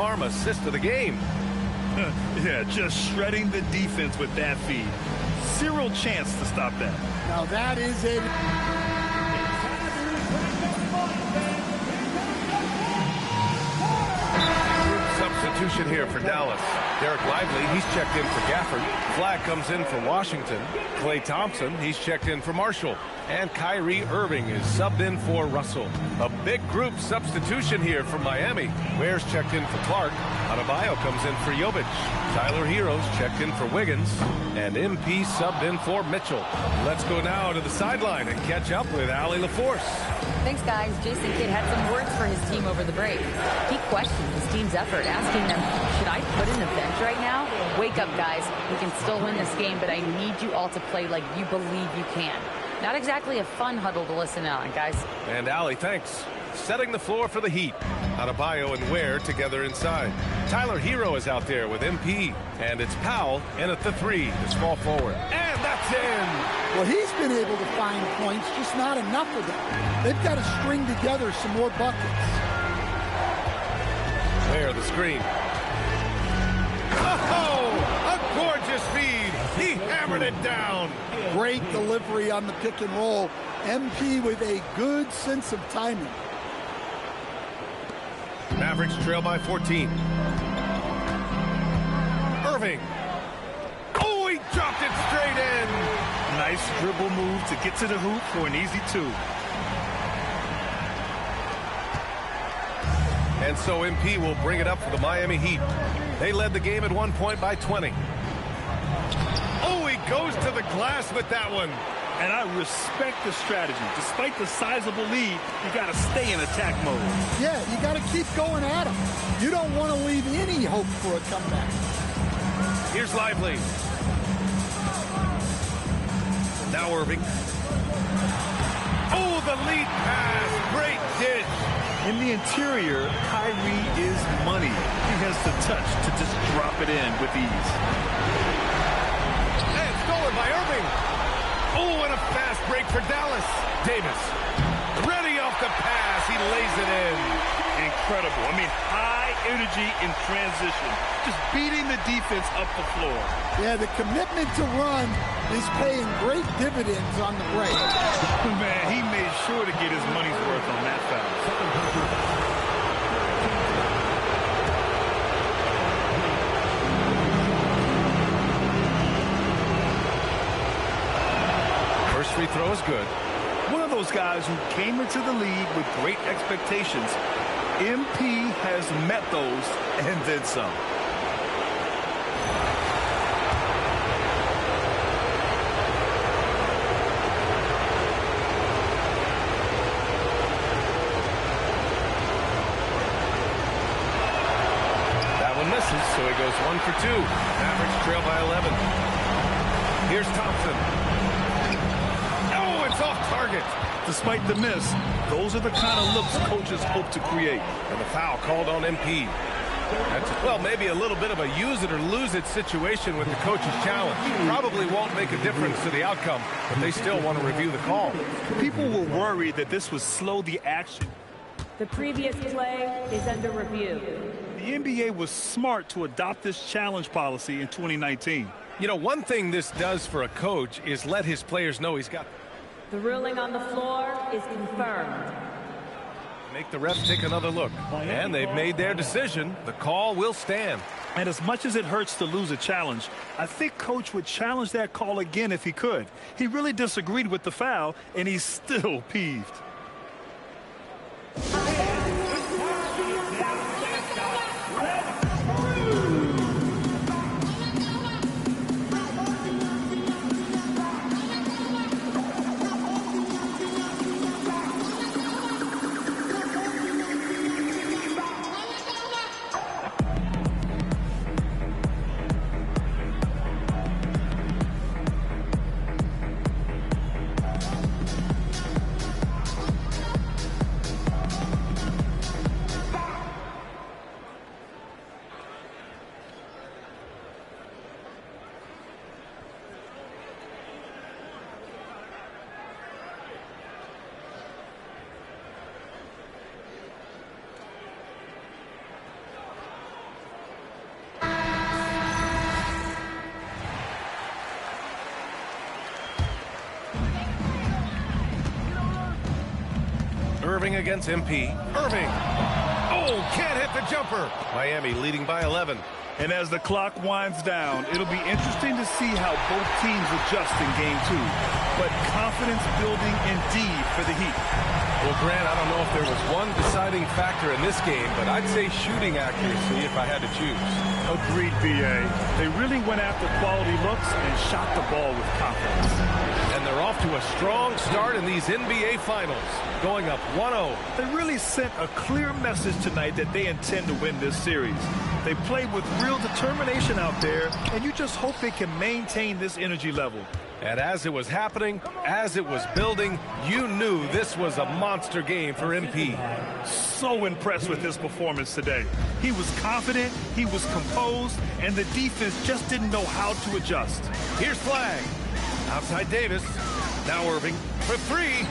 arm assist of the game. Yeah, just shredding the defense with that feed. Zero chance to stop that. Now that is it. Substitution here for Dallas. Derek Lively, he's checked in for Gafford. Flag comes in for Washington. Klay Thompson, he's checked in for Marshall. And Kyrie Irving is subbed in for Russell. A big group substitution here for Miami. Ware's checked in for Clark. Adebayo comes in for Jovic. Tyler Hero's checked in for Wiggins. And MP subbed in for Mitchell. Let's go now to the sideline and catch up with Allie LaForce. Thanks, guys. Jason Kidd had some words for his team over the break. He questioned his team's effort, asking them, should I put in the bench right now? Wake up, guys. We can still win this game, but I need you all to play like you believe you can. Not exactly a fun huddle to listen on, guys. And Allie, thanks. Setting the floor for the Heat. Adebayo and Ware together inside. Tyler Hero is out there with MP. And it's Powell in at the 3, the small forward. And that's in! Well, he's been able to find points, just not enough of them. They've got to string together some more buckets. Ware, the screen. Oh, a gorgeous feed. He hammered it down. Great delivery on the pick and roll. MP with a good sense of timing. Mavericks trail by 14. Irving. Oh, he dropped it straight in. Nice dribble move to get to the hoop for an easy 2. And so MP will bring it up for the Miami Heat. They led the game at 1 point by 20. Oh, he goes to the glass with that one. And I respect the strategy. Despite the sizable lead, you got to stay in attack mode. Yeah, you got to keep going at him. You don't want to leave any hope for a comeback. Here's Lively. Now Irving. Oh, the lead pass. Great dish. In the interior, Kyrie is money. He has the touch to just drop it in with ease. And stolen by Irving. Oh, and a fast break for Dallas. Davis. Ready off the pass. He lays it in. Incredible. I mean, high energy in transition. Just beating the defense up the floor. Yeah, the commitment to run is paying great dividends on the break. Man, he made sure to get his money's worth on that foul. First free throw is good. One of those guys who came into the league with great expectations. MP has met those and then some. That one misses, so he goes 1 for 2. Mavericks trail by 11. Here's Thompson. Oh, it's off target. Despite the miss, those are the kind of looks coaches hope to create. And the foul called on MP. That's, well, maybe a little bit of a use it or lose it situation with the coach's challenge. Probably won't make a difference to the outcome, but they still want to review the call. People were worried that this would slow the action. The previous play is under review. The NBA was smart to adopt this challenge policy in 2019. You know, one thing this does for a coach is let his players know he's got. The ruling on the floor is confirmed. Make the refs take another look. And they've made their decision. The call will stand. And as much as it hurts to lose a challenge, I think Coach would challenge that call again if he could. He really disagreed with the foul, and he's still peeved. Irving against MP. Irving. Oh, can't hit the jumper. Miami leading by 11. And as the clock winds down, it'll be interesting to see how both teams adjust in Game 2. But confidence building indeed for the Heat. Well, Grant, I don't know if there was one deciding factor in this game, but I'd say shooting accuracy if I had to choose. Agreed, B.A. They really went after quality looks and shot the ball with confidence. And they're off to a strong start in these NBA Finals, going up 1-0. They really sent a clear message tonight that they intend to win this series. They played with real determination out there, and you just hope they can maintain this energy level. And as it was happening, as it was building, you knew this was a monster game for MP. So impressed with his performance today. He was confident, he was composed, and the defense just didn't know how to adjust. Here's Flag. Outside Davis. Now Irving for three.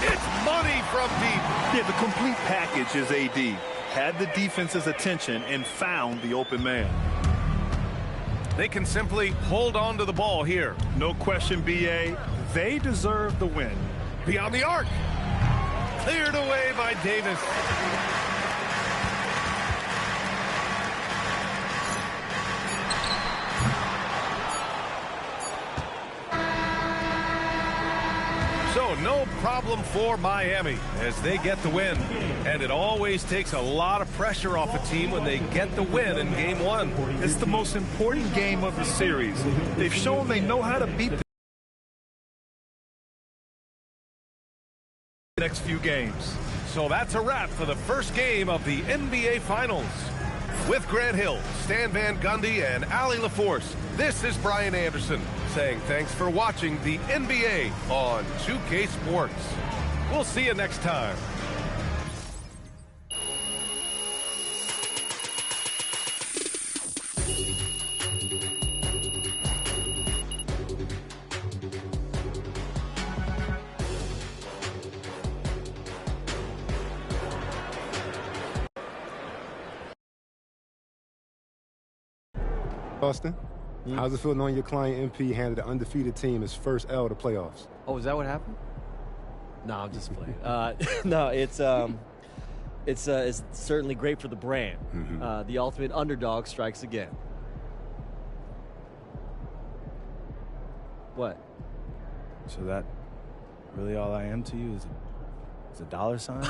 It's money from deep. Yeah, the complete package is AD. Had the defense's attention and found the open man. They can simply hold on to the ball here. No question, B.A. They deserve the win. Beyond the arc. Cleared away by Davis. So no problem for Miami as they get the win. And it always takes a lot of pressure off a team when they get the win in Game 1. It's the most important game of the series. They've shown they know how to beat the next few games. So that's a wrap for the first game of the NBA Finals. With Grant Hill, Stan Van Gundy, and Allie LaForce, this is Brian Anderson saying thanks for watching the NBA on 2K Sports. We'll see you next time. Austin, how's it feel knowing your client MP handed an undefeated team his first L to playoffs? Oh, is that what happened? No, I'm just playing. No, it's certainly great for the brand. The ultimate underdog strikes again. What? So that really all I am to you is a dollar sign?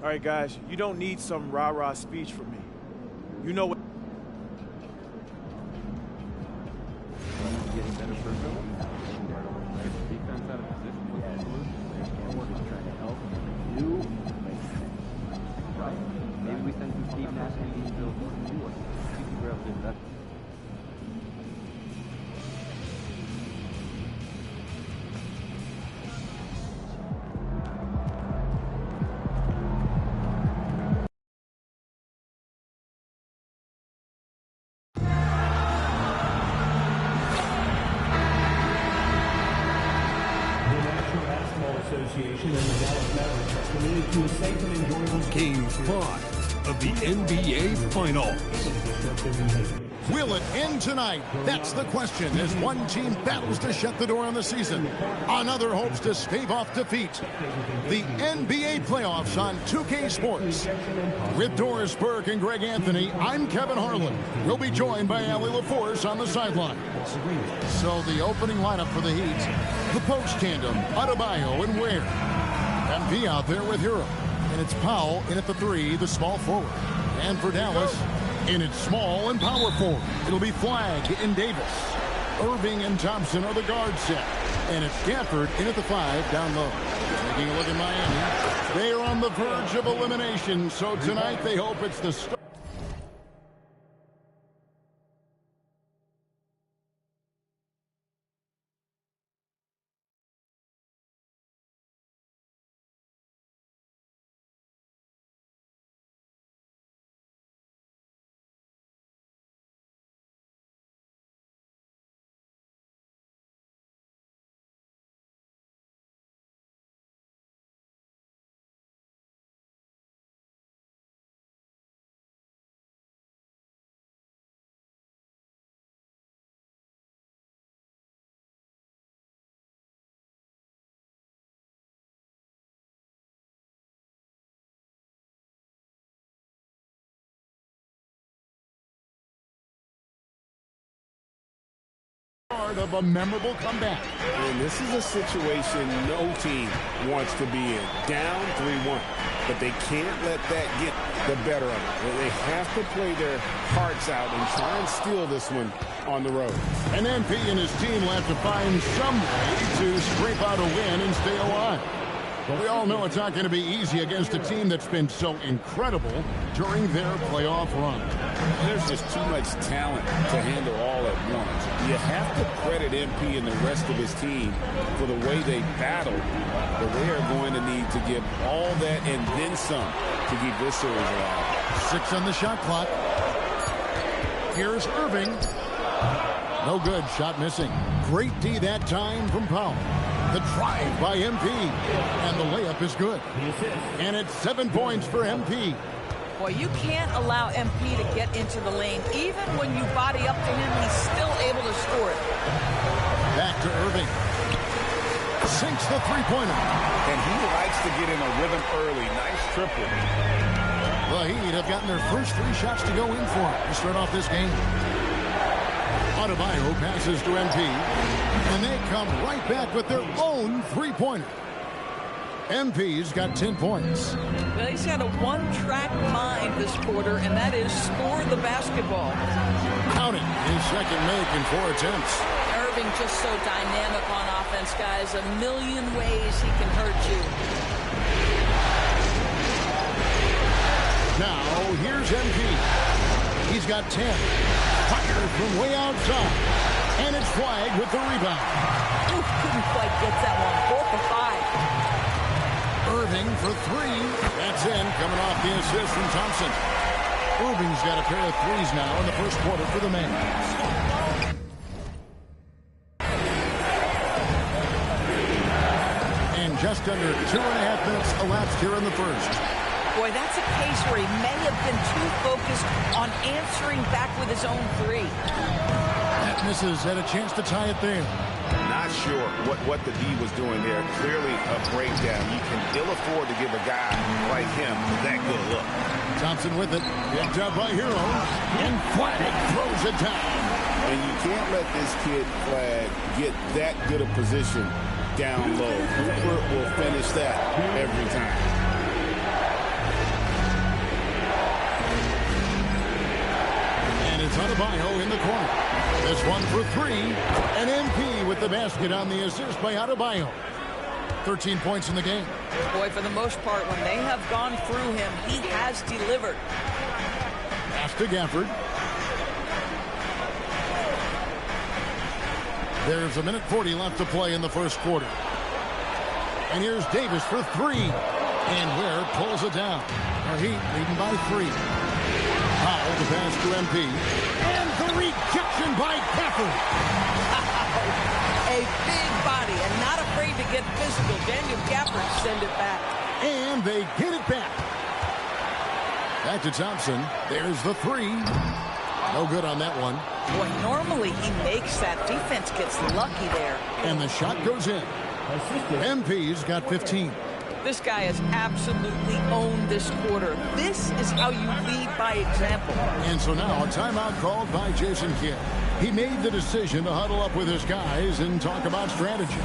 All right, guys, you don't need some rah-rah speech from me. You know what? Getting better personally. Defense out of position. Just trying to help you. Right. Maybe we send some Steve Nash and Bill Gordon to us. You can grab this. That's Association and the Dallas Mavericks are committed to a safe and enjoyable Game 5 of the NBA Finals. Will it end tonight? That's the question as one team battles to shut the door on the season. Another hopes to stave off defeat. The NBA playoffs on 2K Sports. With Doris Burke and Greg Anthony, I'm Kevin Harlan. We'll be joined by Allie LaForce on the sideline. So the opening lineup for the Heat, the post tandem, Adebayo and Ware. MP out there with Hero. And it's Powell in at the 3, the small forward. And for Dallas, in its small and power forward, it'll be Flagg and Davis. Irving and Thompson are the guard set. And it's Gafford in at the 5 down low. Taking a look at Miami. They are on the verge of elimination, so tonight they hope it's the start. Of a memorable comeback. And this is a situation no team wants to be in. Down 3-1. But they can't let that get the better of them. They have to play their hearts out and try and steal this one on the road. And MP and his team will have to find some way to scrape out a win and stay alive. But we all know it's not going to be easy against a team that's been so incredible during their playoff run. There's just too much talent to handle all at once. You have to credit MP and the rest of his team for the way they battled, but they are going to need to give all that and then some to keep this series alive. 6 on the shot clock. Here's Irving. No good. Shot missing. Great D that time from Powell. The drive by MP. And the layup is good. And it's 7 points for MP. Boy, you can't allow MP to get into the lane. Even when you body up to him, he's still able to score it. Back to Irving. Sinks the three-pointer. And he likes to get in a rhythm early. Nice triple. The Heat have gotten their first 3 shots to go in for him to start off this game. Adebayo passes to MP. And they come right back with their own three-pointer. MP's got 10 points. Well, he's got a one-track mind this quarter, and that is score the basketball. Counting his second make in 4 attempts. Irving just so dynamic on offense, guys. A million ways he can hurt you. Now, here's MP. He's got 10. Fires from way outside. And it's Flagg with the rebound. Ooh, couldn't quite get that one. 4 for 5. Irving for 3. That's in, coming off the assist from Thompson. Irving's got a pair of threes now in the first quarter for the Mavs. And just under 2.5 minutes elapsed here in the first. Boy, that's a case where he may have been too focused on answering back with his own 3. That misses, had a chance to tie it there. Not sure what the D was doing there. Clearly a breakdown. You can ill afford to give a guy like him that good a look. Thompson with it. Picked up by Hero. And Flagg throws it down. And you can't let this kid, Flagg, get that good a position down low. Cooper will finish that every time. It's Adebayo in the corner. This one for three. And MP with the basket on the assist by Adebayo. 13 points in the game. Boy, for the most part, when they have gone through him, he has delivered. Pass to Gafford. There's 1:40 left to play in the first quarter. And here's Davis for three. And Ware pulls it down. Our Heat leading by 3. Powell to pass to MP. And the rejection by Gafford. A big body and not afraid to get physical. Daniel Gafford send it back. And they get it back. Back to Thompson. There's the three. No good on that one. Boy, normally he makes that. Defense gets lucky there. And the shot goes in. MP's got 15. This guy has absolutely owned this quarter. This is how you lead by example. And so now a timeout called by Jason Kidd. He made the decision to huddle up with his guys and talk about strategy.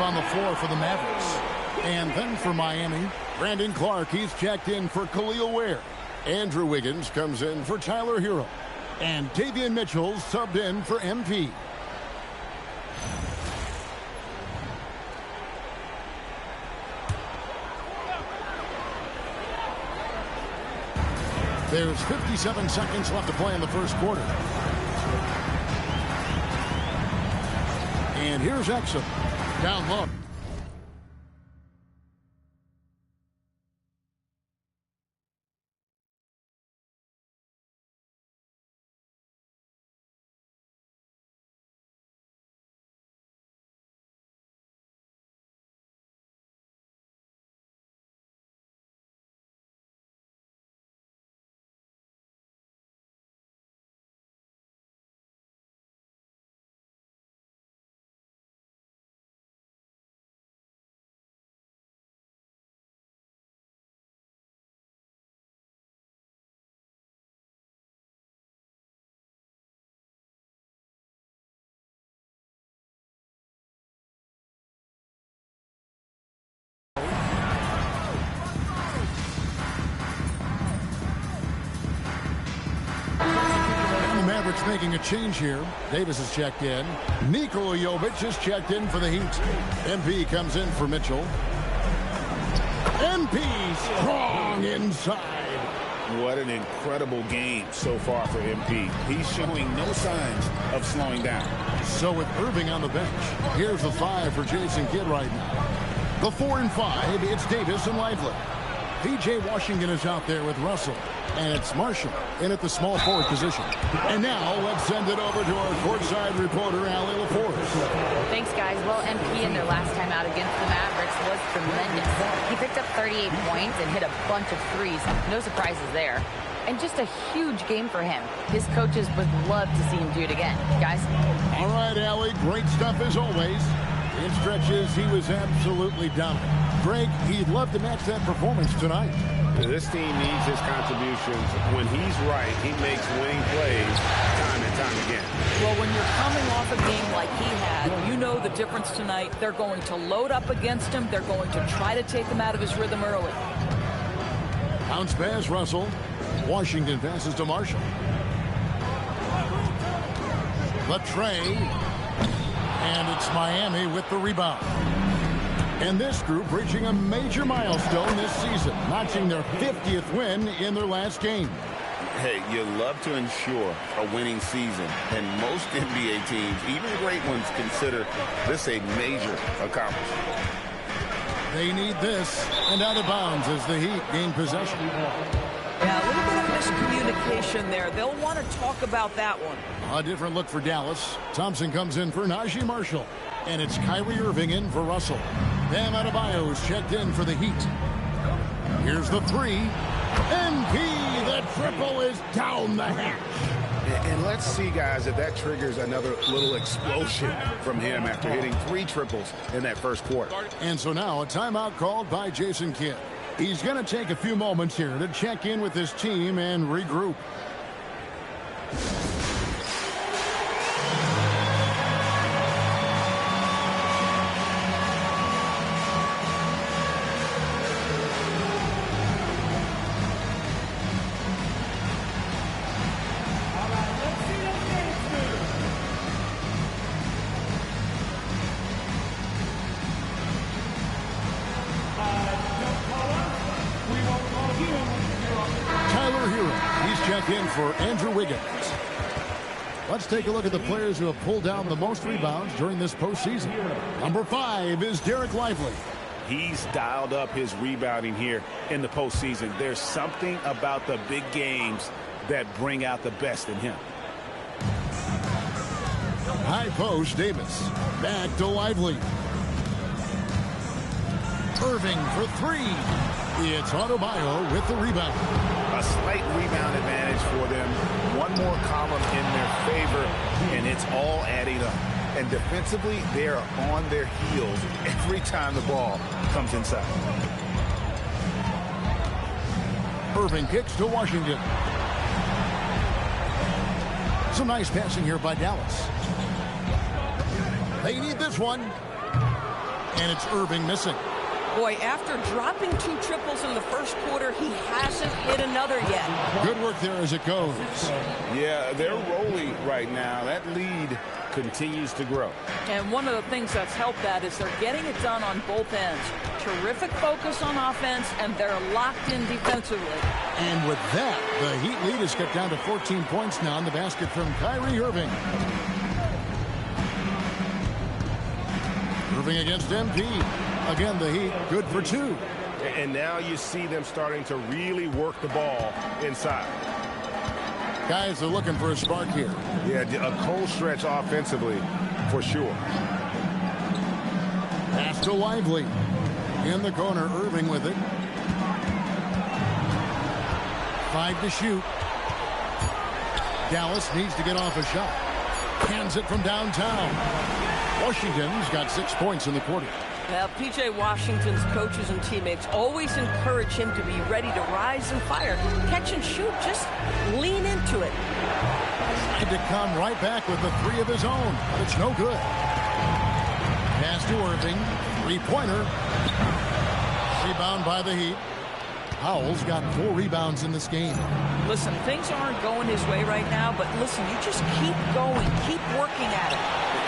On the floor for the Mavericks. And then for Miami, Brandon Clark, he's checked in for Khalil Ware. Andrew Wiggins comes in for Tyler Hero. And Davion Mitchell subbed in for MP. There's 57 seconds left to play in the first quarter. And here's Exum. Down low. Mavericks making a change here. Davis is checked in. Nikola Jovic is checked in for the Heat. MP comes in for Mitchell. MP strong inside. What an incredible game so far for MP. He's showing no signs of slowing down. So with Irving on the bench, here's the 5 for Jason Kidd right now. The 4 and 5, it's Davis and Lively. P.J. Washington is out there with Russell. And it's Marshall in at the small forward position. And now let's send it over to our courtside reporter, Allie LaForce. Thanks, guys. Well, MP in their last time out against the Mavericks was tremendous. He picked up 38 points and hit a bunch of threes. No surprises there. And just a huge game for him. His coaches would love to see him do it again. Guys? All right, Allie. Great stuff as always. In stretches, he was absolutely dominant. Greg, he'd love to match that performance tonight. This team needs his contributions. When he's right, he makes winning plays time and time again. Well, when you're coming off a game like he had, you know the difference tonight. They're going to load up against him. They're going to try to take him out of his rhythm early. Bounce pass, Russell. Washington passes to Marshall. Latre. And it's Miami with the rebound. And this group reaching a major milestone this season, notching their 50th win in their last game. Hey, you love to ensure a winning season, and most NBA teams, even great ones, consider this a major accomplishment. They need this, and out of bounds as the Heat gain possession. Yeah, a little bit of miscommunication there. They'll want to talk about that one. A different look for Dallas. Thompson comes in for Najee Marshall, and it's Kyrie Irving in for Russell. Bam Adebayo is checked in for the Heat. Here's the three. NP, the triple is down the hatch. And let's see, guys, if that triggers another little explosion from him after hitting 3 triples in that first quarter. And so now a timeout called by Jason Kidd. He's going to take a few moments here to check in with his team and regroup. In for Andrew Wiggins. Let's take a look at the players who have pulled down the most rebounds during this postseason. Number 5 is Derek Lively. He's dialed up his rebounding here in the postseason. There's something about the big games that bring out the best in him. High post, Davis. Back to Lively. Irving for 3. It's Adebayo with the rebound. A slight rebound advantage for them. One more column in their favor, and it's all adding up. And defensively, they're on their heels every time the ball comes inside. Irving kicks to Washington. Some nice passing here by Dallas. They need this one. And it's Irving missing. Boy, after dropping 2 triples in the first quarter, he hasn't hit another yet. Good work there as it goes. Yeah, they're rolling right now. That lead continues to grow. And one of the things that's helped that is they're getting it done on both ends. Terrific focus on offense, and they're locked in defensively. And with that, the Heat lead is cut down to 14 points now in the basket from Kyrie Irving. Irving against MP. Again, the Heat good for 2. And now you see them starting to really work the ball inside. Guys are looking for a spark here. Yeah, a cold stretch offensively for sure. Pass to Lively. In the corner, Irving with it. 5 to shoot. Dallas needs to get off a shot. Hands it from downtown. Washington's got 6 points in the quarter. Well, P.J. Washington's coaches and teammates always encourage him to be ready to rise and fire. Catch and shoot, just lean into it. Tried to come right back with the 3 of his own, but it's no good. Pass to Irving. 3-pointer. Rebound by the Heat. Howell's got 4 rebounds in this game. Listen, things aren't going his way right now, but listen, you just keep going. Keep working at it.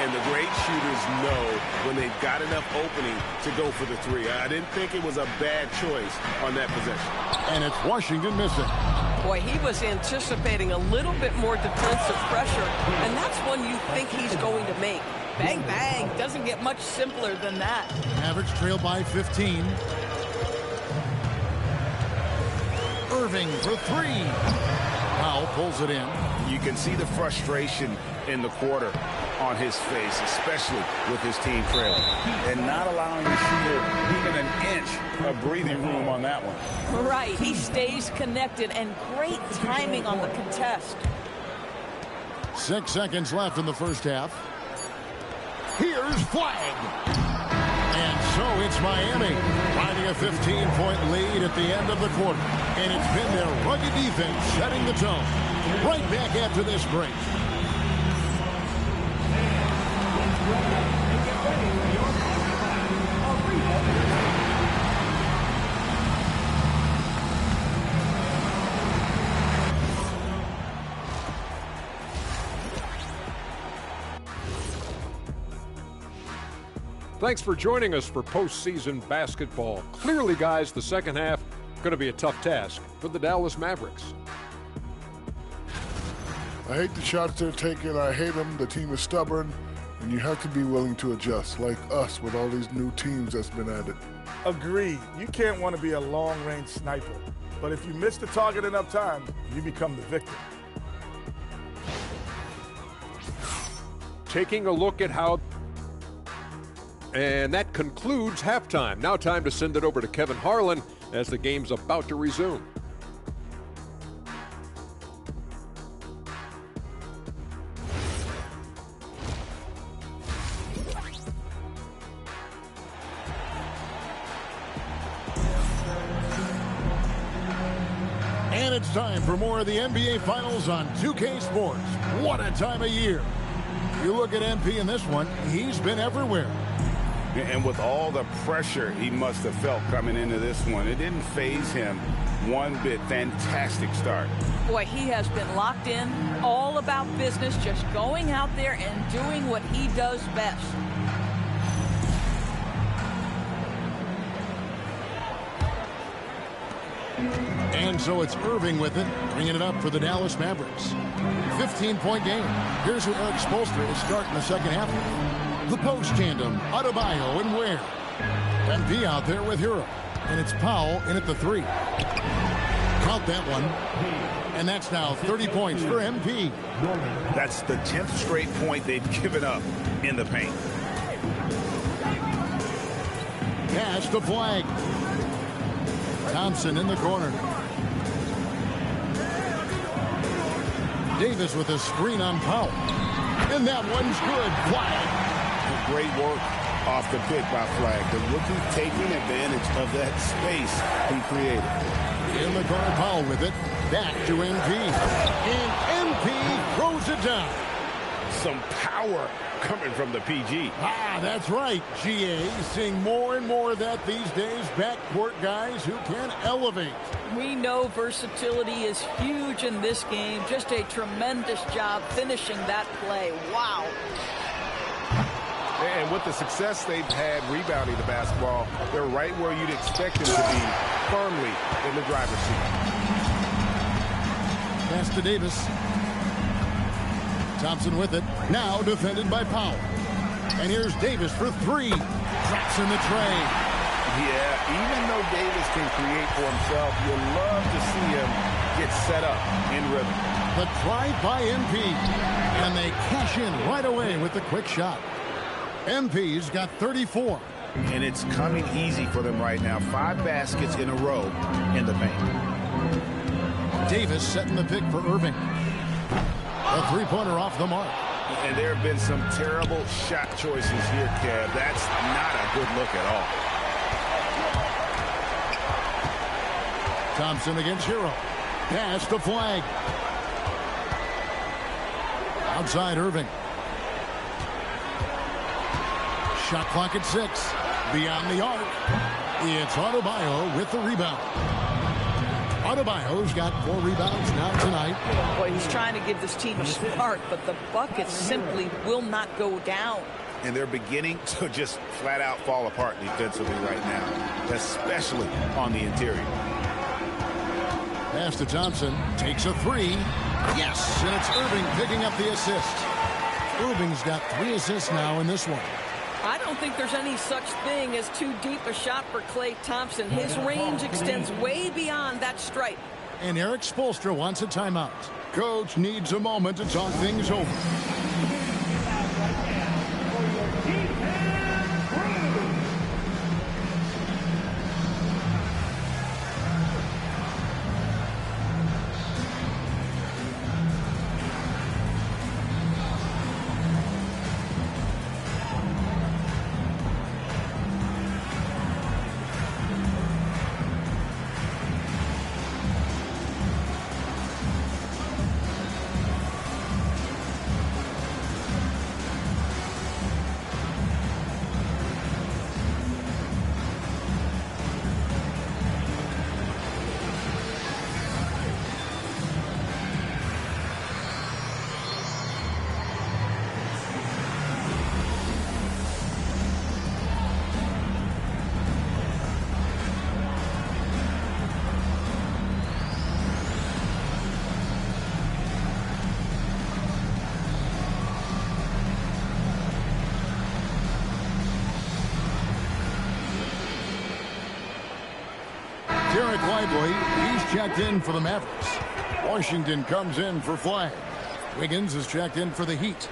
And the great shooters know when they've got enough opening to go for the 3. I didn't think it was a bad choice on that possession. And it's Washington missing. Boy, he was anticipating a little bit more defensive pressure, and that's one you think he's going to make. Bang, bang. Doesn't get much simpler than that. Mavericks trail by 15. Irving for 3. Powell pulls it in. You can see the frustration in the quarter on his face, especially with his team trailing. And not allowing the shooter even an inch of breathing room on that one. Right. He stays connected, and great timing on the contest. 6 seconds left in the first half. Here's flag. And so it's Miami finding a 15-point lead at the end of the quarter. And it's been their rugged defense setting the tone. Right back after this break. Thanks for joining us for postseason basketball. Clearly, guys, the second half going to be a tough task for the Dallas Mavericks. I hate the shots they're taking. I hate them. The team is stubborn, and you have to be willing to adjust, like us with all these new teams that's been added. Agreed. You can't want to be a long-range sniper. But if you miss the target enough time, you become the victim. Taking a look at how... And that concludes halftime. Now time to send it over to Kevin Harlan as the game's about to resume. And it's time for more of the NBA Finals on 2K Sports. What a time of year. You look at MP in this one, he's been everywhere. And with all the pressure he must have felt coming into this one, it didn't faze him one bit. Fantastic start. Boy, he has been locked in, all about business, just going out there and doing what he does best. And so it's Irving with it, bringing it up for the Dallas Mavericks. 15-point game. Here's who Eric Spoelstra is starting the second half. The post tandem, Adebayo and Ware. MP out there with Hero. And it's Powell in at the 3. Count that one. And that's now 30 points for MP. That's the 10th straight point they've given up in the paint. Pass the flag. Thompson in the corner. Davis with a screen on Powell. And that one's good. Flag. Great work off the pick by Flag. The rookie taking advantage of that space he created. In the corner, Powell with it. Back to MP. And MP throws it down. Some power coming from the PG. That's right. GA seeing more and more of that these days. Backcourt guys who can elevate. We know versatility is huge in this game. Just a tremendous job finishing that play. Wow. And with the success they've had rebounding the basketball, they're right where you'd expect them to be, firmly in the driver's seat. Pass to Davis. Thompson with it. Now defended by Powell. And here's Davis for 3. Traps in the tray. Yeah, even though Davis can create for himself, you love to see him get set up in rhythm. The drive by MP. And they cash in right away with the quick shot. MP's got 34. And it's coming easy for them right now. 5 baskets in a row in the paint. Davis setting the pick for Irving. A three-pointer off the mark. And there have been some terrible shot choices here, Kev. That's not a good look at all. Thompson against Hero. Pass the flag. Outside Irving. Shot clock at 6. Beyond the arc. It's Adebayo with the rebound. Adebayo's got 4 rebounds now tonight. Boy, he's trying to give this team a spark, but the buckets simply will not go down. And they're beginning to just flat out fall apart defensively right now, especially on the interior. Pass to Thompson. Takes a 3. Yes, and it's Irving picking up the assist. Irving's got 3 assists now in this one. I don't think there's any such thing as too deep a shot for Klay Thompson. His range extends way beyond that stripe. And Eric Spoelstra wants a timeout. Coach needs a moment to talk things over. Derek Lively, he's checked in for the Mavericks. Washington comes in for Flag. Wiggins is checked in for the Heat.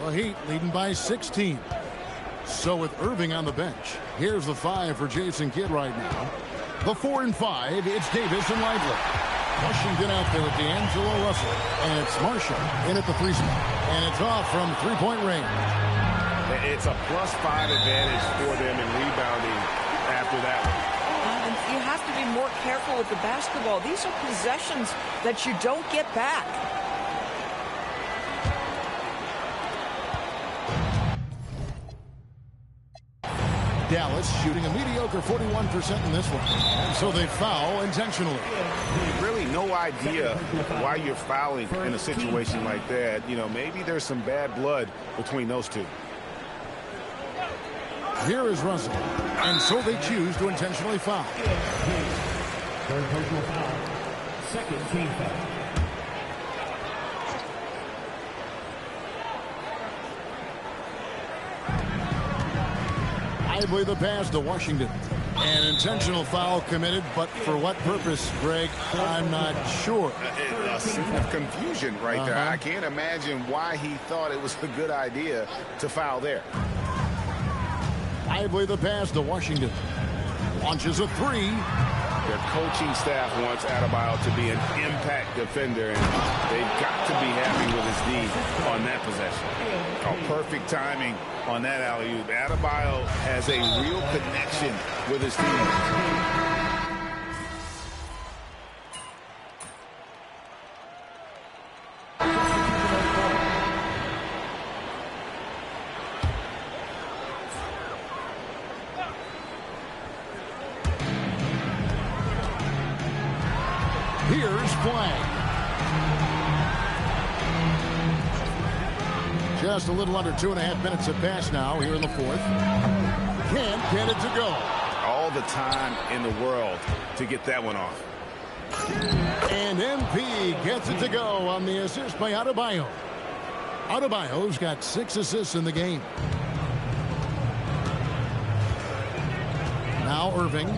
The Heat leading by 16. So with Irving on the bench, here's the 5 for Jason Kidd right now. The 4 and 5, it's Davis and Lively. Washington out there with D'Angelo Russell. And it's Marshall in at the 3 spot. And it's off from three-point range. It's a +5 advantage for them in rebounding after that one. And you have to be more careful with the basketball. These are possessions that you don't get back. Dallas shooting a mediocre 41% in this one. And so they foul intentionally. Really no idea why you're fouling in a situation like that. You know, maybe there's some bad blood between those two. Here is Russell. And so they choose to intentionally foul. Third personal foul. Second team foul. Lively the pass to Washington. An intentional foul committed, but for what purpose, Greg? I'm not sure. A scene of confusion right there. I can't imagine why he thought it was a good idea to foul there. Lively the pass to Washington. Launches a 3. Their coaching staff wants Adebayo to be an impact defender, and they've got to be happy with his D on that possession. Oh, perfect timing on that alley-oop. Adebayo has a real connection with his teammates. Here's Flag. Just a little under 2.5 minutes have passed now here in the 4th. Can't get it to go. All the time in the world to get that one off. And MP gets it to go on the assist by Adebayo. Adebayo's got 6 assists in the game. Now Irving.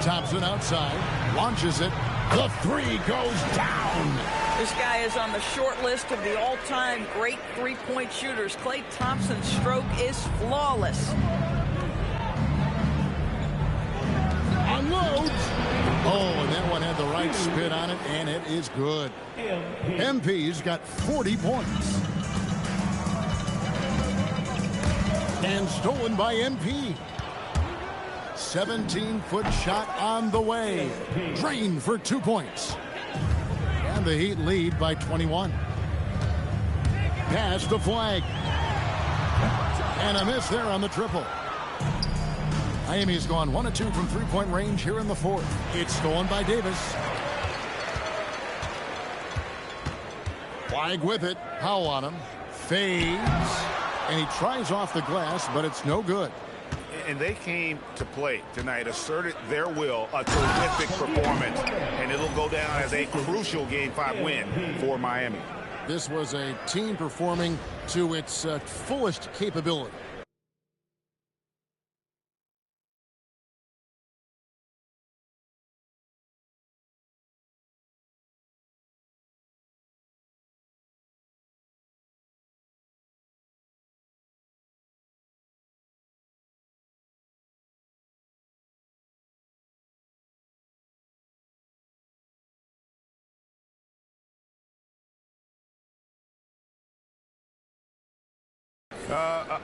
Thompson outside. Launches it. The 3 goes down. This guy is on the short list of the all-time great three-point shooters. Klay Thompson's stroke is flawless. Unloads. Oh, and that one had the right spin on it, and it is good. MP's got 40 points. And stolen by MP. 17-foot shot on the way. Drained for 2 points. And the Heat lead by 21. Pass to Flag. And a miss there on the triple. Miami's gone 1 of 2 from three-point range here in the 4th. It's stolen by Davis. Flag with it. Powell on him. Fades. And he tries off the glass, but it's no good. And they came to play tonight, asserted their will, a terrific performance, and it'll go down as a crucial Game 5 win for Miami. This was a team performing to its fullest capability.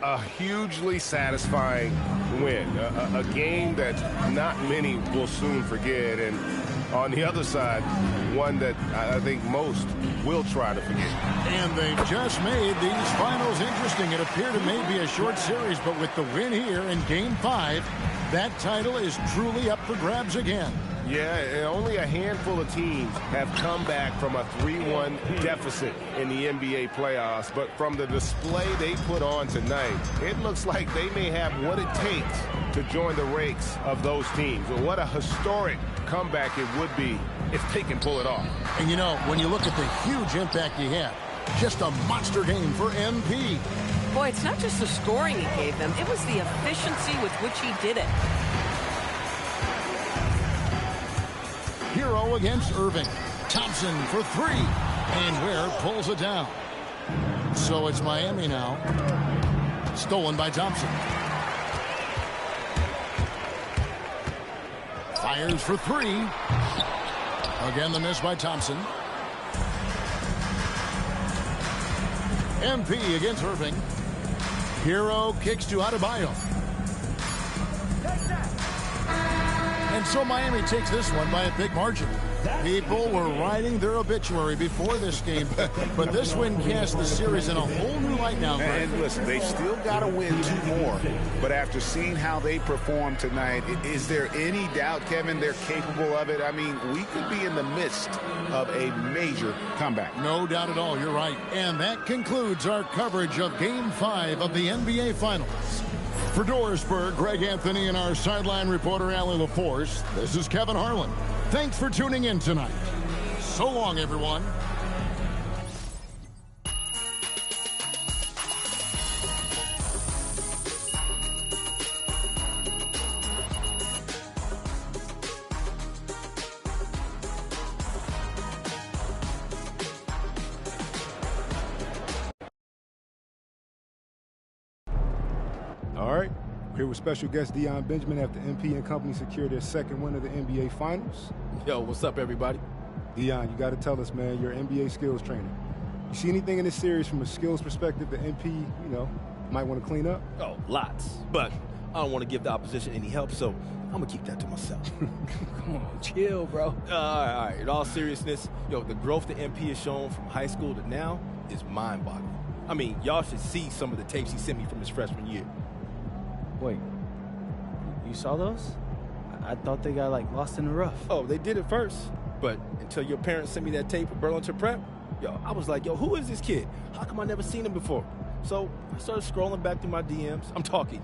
A hugely satisfying win, a game that not many will soon forget, and on the other side, one that I think most will try to forget. And they've just made these finals interesting. It appeared it may be a short series, but with the win here in Game 5, that title is truly up for grabs again. Yeah, only a handful of teams have come back from a 3-1 deficit in the NBA playoffs. But from the display they put on tonight, it looks like they may have what it takes to join the ranks of those teams. What a historic comeback it would be if they can pull it off. And, you know, when you look at the huge impact he had, just a monster game for MP. Boy, it's not just the scoring he gave them. It was the efficiency with which he did it. Hero against Irving. Thompson for three. And Ware pulls it down. So it's Miami now. Stolen by Thompson. Fires for three. Again, the miss by Thompson. MP against Irving. Hero kicks to Adebayo. And so Miami takes this one by a big margin. People were writing their obituary before this game, but this win casts the series in a whole new light now, Greg. And listen, they still got to win 2 more, but after seeing how they performed tonight, is there any doubt, Kevin, they're capable of it? I mean, we could be in the midst of a major comeback. No doubt at all, you're right. And that concludes our coverage of Game 5 of the NBA Finals. For Dorisburg, Greg Anthony, and our sideline reporter, Allie LaForce, this is Kevin Harlan. Thanks for tuning in tonight. So long, everyone. All right, here with special guest Dion Benjamin after MP and company secured their second win of the NBA Finals. Yo, what's up, everybody? Dion, you got to tell us, man, you're an NBA skills trainer. You see anything in this series from a skills perspective that MP, you know, might want to clean up? Oh, lots. But I don't want to give the opposition any help, so I'm going to keep that to myself. Come on, chill, bro. All right. In all seriousness, yo, the growth that MP has shown from high school to now is mind-boggling. I mean, y'all should see some of the tapes he sent me from his freshman year. Wait, you saw those? I thought they got, like, lost in the rough. Oh, they did it first. But until your parents sent me that tape of Burlington Prep, yo, I was like, yo, who is this kid? How come I never seen him before? So I started scrolling back through my DMs. I'm talking.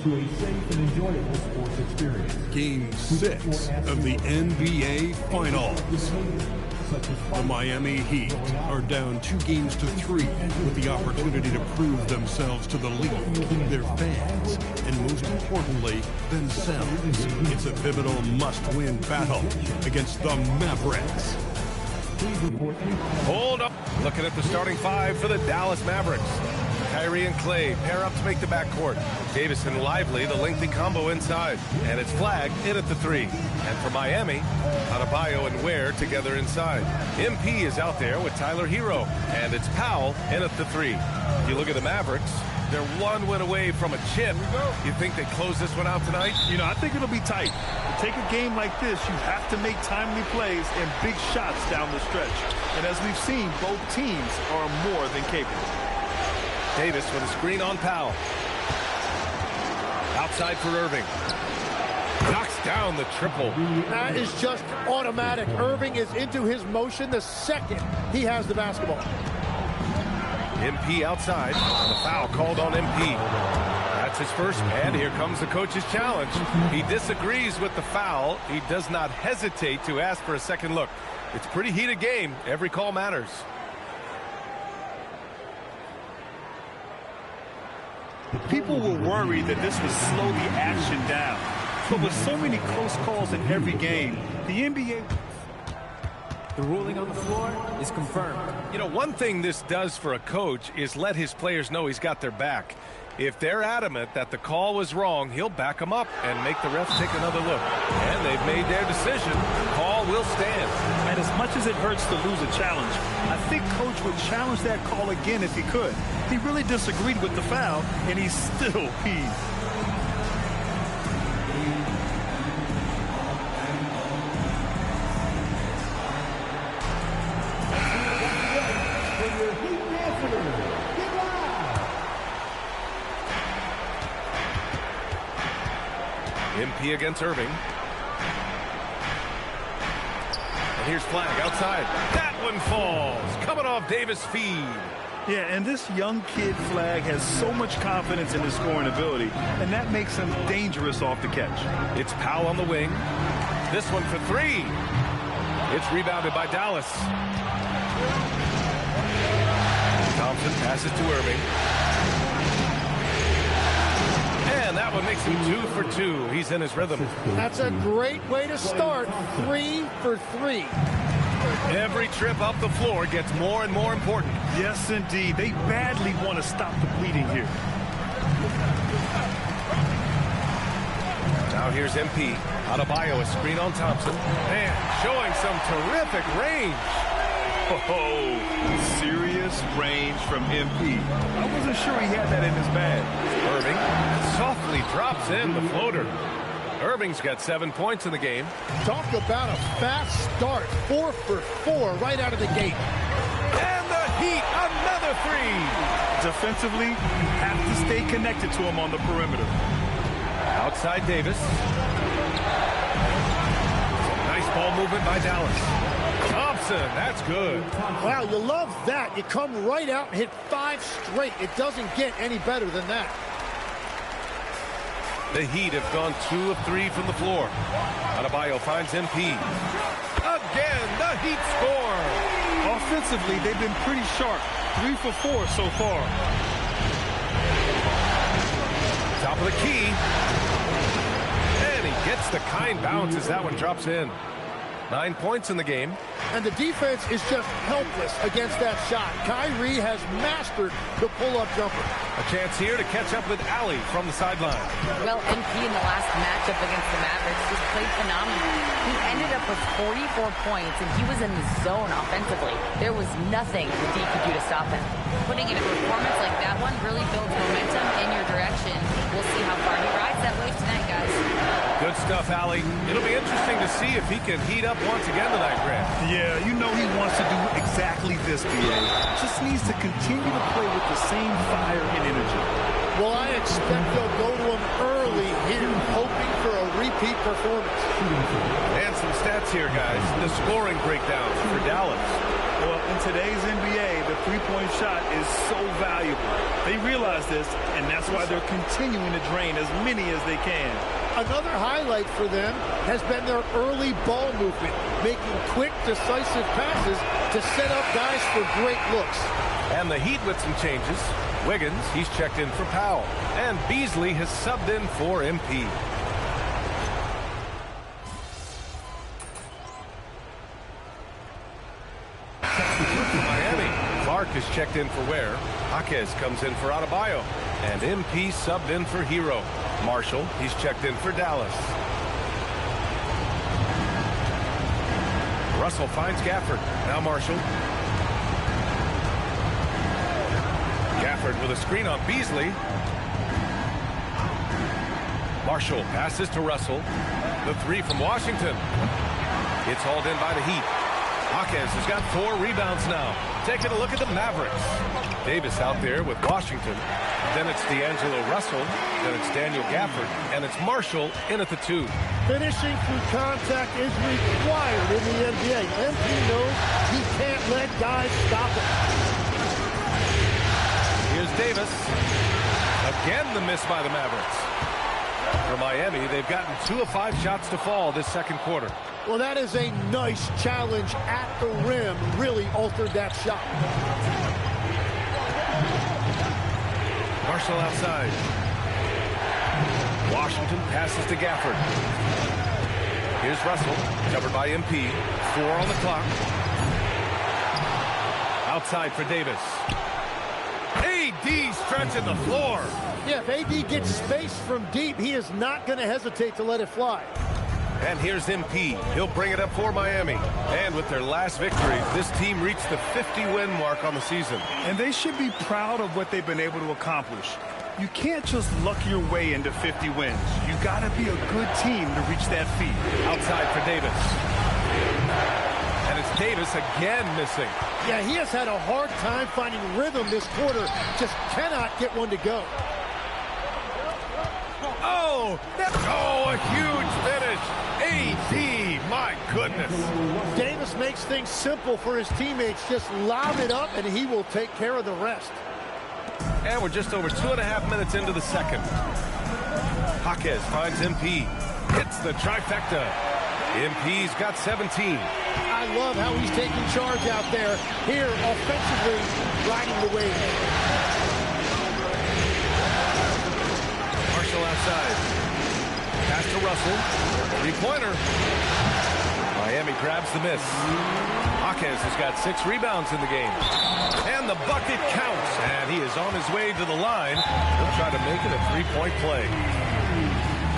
To a safe and enjoyable sports experience. Game 6 of the NBA Finals. The Miami Heat are down 2 games to 3 with the opportunity to prove themselves to the league, their fans, and most importantly, themselves. It's a pivotal must-win battle against the Mavericks. Hold up. Looking at the starting 5 for the Dallas Mavericks. Kyrie and Clay pair up to make the backcourt. Davis and Lively, the lengthy combo inside. And it's flagged in at the 3. And for Miami, Adebayo and Ware together inside. MP is out there with Tyler Hero. And it's Powell in at the 3. If you look at the Mavericks, they're 1 win away from a chip. You think they close this one out tonight? You know, I think it'll be tight. To take a game like this, you have to make timely plays and big shots down the stretch. And as we've seen, both teams are more than capable. Davis with a screen on Powell. Outside for Irving. Knocks down the triple. That is just automatic. Irving is into his motion the second he has the basketball. MP outside. And the foul called on MP. That's his first. And here comes the coach's challenge. He disagrees with the foul. He does not hesitate to ask for a second look. It's a pretty heated game. Every call matters. people were worried that this would slow the action down. But with so many close calls in every game, the NBA... The ruling on the floor is confirmed. You know, one thing this does for a coach is let his players know he's got their back. If they're adamant that the call was wrong, he'll back them up and make the refs take another look. And they've made their decision. The call will stand. And as much as it hurts to lose a challenge, I think Coach would challenge that call again if he could. He really disagreed with the foul, and he's still peeved. MP against Irving. And here's Flag outside. That one falls. Coming off Davis' feed. Yeah, and this young kid Flag has so much confidence in his scoring ability, and that makes him dangerous off the catch. It's Powell on the wing. This one for three. It's rebounded by Dallas. Thompson passes to Irving. And that one makes him 2 for 2. He's in his rhythm. That's a great way to start. 3 for 3. Every trip up the floor gets more and more important. Yes, indeed. They badly want to stop the bleeding here. Now here's MP. Adebayo, a screen on Thompson. Man, showing some terrific range. Oh, serious range from MP. I wasn't sure he had that in his bag. Irving softly drops in the floater. Irving's got 7 points in the game. Talk about a fast start. 4 for 4 right out of the gate. And the Heat, another three. Defensively, have to stay connected to him on the perimeter. Outside Davis. Nice ball movement by Dallas. Thompson, that's good. Wow, you love that. You come right out and hit 5 straight. It doesn't get any better than that. The Heat have gone 2 of 3 from the floor. Adebayo finds MP. Again, the Heat score. Offensively, they've been pretty sharp. 3 for 4 so far. Top of the key. And he gets the kind bounce as that one drops in. 9 points in the game. And the defense is just helpless against that shot. Kyrie has mastered the pull-up jumper. A chance here to catch up with Allie from the sideline. Well, MP in the last matchup against the Mavericks just played phenomenally. He ended up with 44 points, and he was in the zone offensively. There was nothing the D could do to stop him. Putting in a performance like that one really builds momentum in your direction. We'll see how far he rides that wave tonight, guys. Good stuff, Allie. It'll be interesting to see if he can heat up once again tonight, Grant. Yeah, you know he wants to do exactly this, B.A. Just needs to continue to play with the same fire and energy. Well, I expect they'll go to him early here, hoping for a repeat performance. And some stats here, guys. The scoring breakdown for Dallas. Well, in today's NBA, the three-point shot is so valuable. They realize this, and that's why they're continuing to drain as many as they can. Another highlight for them has been their early ball movement, making quick, decisive passes to set up guys for great looks. And the Heat with some changes. Wiggins, he's checked in for Powell. And Beasley has subbed in for MP. Miami. Clark is checked in for Ware. Jaquez comes in for Adebayo. And MP subbed in for Hero. Marshall, he's checked in for Dallas. Russell finds Gafford. Now Marshall. Gafford with a screen on Beasley. Marshall passes to Russell. The three from Washington. It's hauled in by the Heat. Jaquez has got 4 rebounds now. Taking a look at the Mavericks. Davis out there with Washington. Then it's D'Angelo Russell. Then it's Daniel Gafford. And it's Marshall in at the 2. Finishing through contact is required in the NBA. MP knows he can't let guys stop him. Here's Davis. Again the miss by the Mavericks. For Miami, they've gotten 2 of 5 shots to fall this second quarter. Well, that is a nice challenge at the rim. Really altered that shot. Marshall outside. Washington passes to Gafford. Here's Russell, covered by MP. 4 on the clock. Outside for Davis. AD stretching the floor. Yeah, if AD gets space from deep, he is not going to hesitate to let it fly. And here's MP. He'll bring it up for Miami. And with their last victory, this team reached the 50-win mark on the season. And they should be proud of what they've been able to accomplish. You can't just luck your way into 50 wins. You got to be a good team to reach that feat. Outside for Davis. And it's Davis again missing. Yeah, he has had a hard time finding rhythm this quarter. Just cannot get one to go. Oh, a huge finish. AD, my goodness. Davis makes things simple for his teammates. Just lob it up, and he will take care of the rest. And we're just over 2.5 minutes into the second. Jaquez finds MP. Hits the trifecta. MP's got 17. I love how he's taking charge out there. Here, offensively, riding the wave. Marshall outside. Pass to Russell. 3-pointer. Miami grabs the miss. Jaquez has got 6 rebounds in the game. And the bucket counts. And he is on his way to the line. He'll try to make it a 3-point play.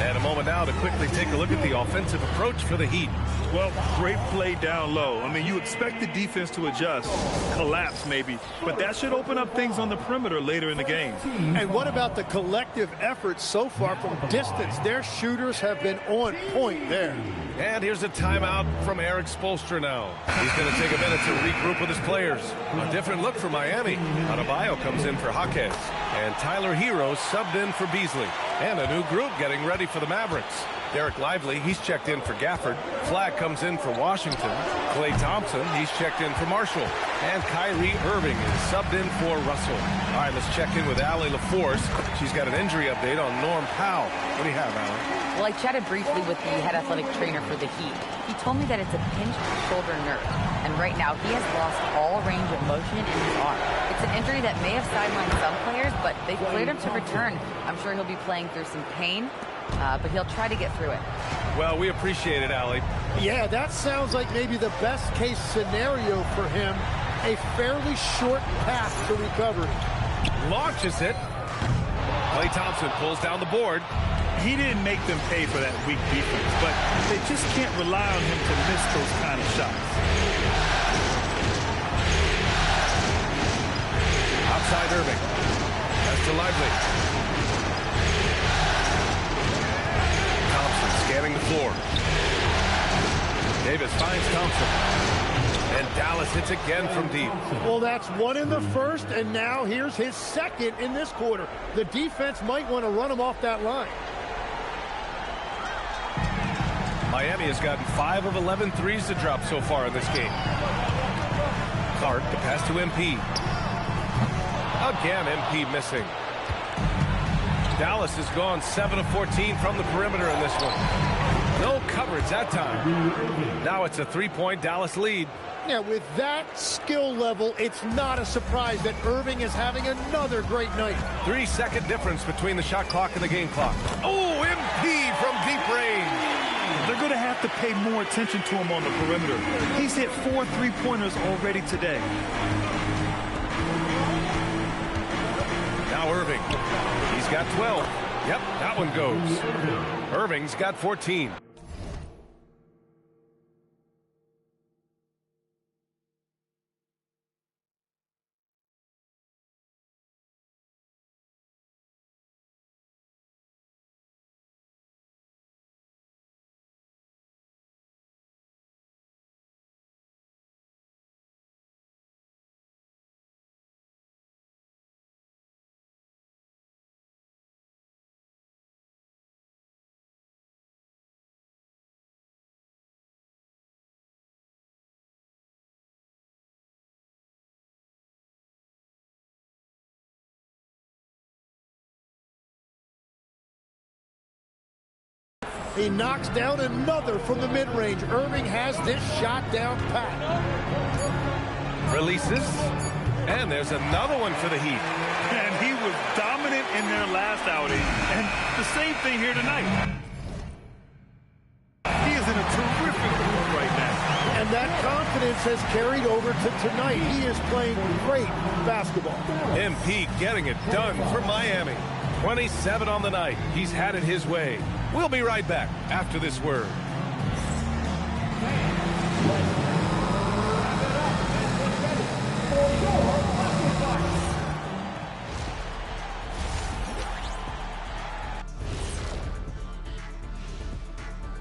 And a moment now to quickly take a look at the offensive approach for the Heat. Well, great play down low. I mean, you expect the defense to adjust, collapse maybe, but that should open up things on the perimeter later in the game. And what about the collective effort so far from distance? Their shooters have been on point there. And here's a timeout from Eric Spoelstra now. He's going to take a minute to regroup with his players. A different look for Miami. Adebayo comes in for Jaquez. And Tyler Hero subbed in for Beasley. And a new group getting ready for the Mavericks. Derek Lively, he's checked in for Gafford. Flagg comes in for Washington. Klay Thompson, he's checked in for Marshall. And Kyrie Irving is subbed in for Russell. All right, let's check in with Allie LaForce. She's got an injury update on Norm Powell. What do you have, Allie? Well, I chatted briefly with the head athletic trainer for the Heat. He told me that it's a pinched shoulder nerve. And right now, he has lost all range of motion in his arm. It's an injury that may have sidelined some players, but they've cleared him to return. I'm sure he'll be playing through some pain. But he'll try to get through it. Well, we appreciate it, Allie. Yeah, that sounds like maybe the best case scenario for him. A fairly short path to recovery. Launches it. Klay Thompson pulls down the board. He didn't make them pay for that weak defense, but they just can't rely on him to miss those kind of shots. Outside Irving. That's to Lively. Scanning the floor. Davis finds Thompson. And Dallas hits again from deep. Well, that's one in the first, and now here's his second in this quarter. The defense might want to run him off that line. Miami has gotten 5 of 11 threes to drop so far in this game. Clark, the pass to MP. Again, MP missing. Dallas has gone 7 of 14 from the perimeter in this one. No coverage that time. Now it's a 3-point Dallas lead. Yeah, with that skill level, it's not a surprise that Irving is having another great night. 3-second difference between the shot clock and the game clock. Oh, MP from deep range. They're going to have to pay more attention to him on the perimeter. He's hit 4 3-pointers already today. Now Irving. He's got 12. Yep, that one goes. Irving's got 14. He knocks down another from the mid-range. Irving has this shot down pat. Releases. And there's another one for the Heat. And he was dominant in their last outing, and the same thing here tonight. He is in a terrific mood right now. And that confidence has carried over to tonight. He is playing great basketball. MP getting it done for Miami. 27 on the night. He's had it his way. We'll be right back after this word.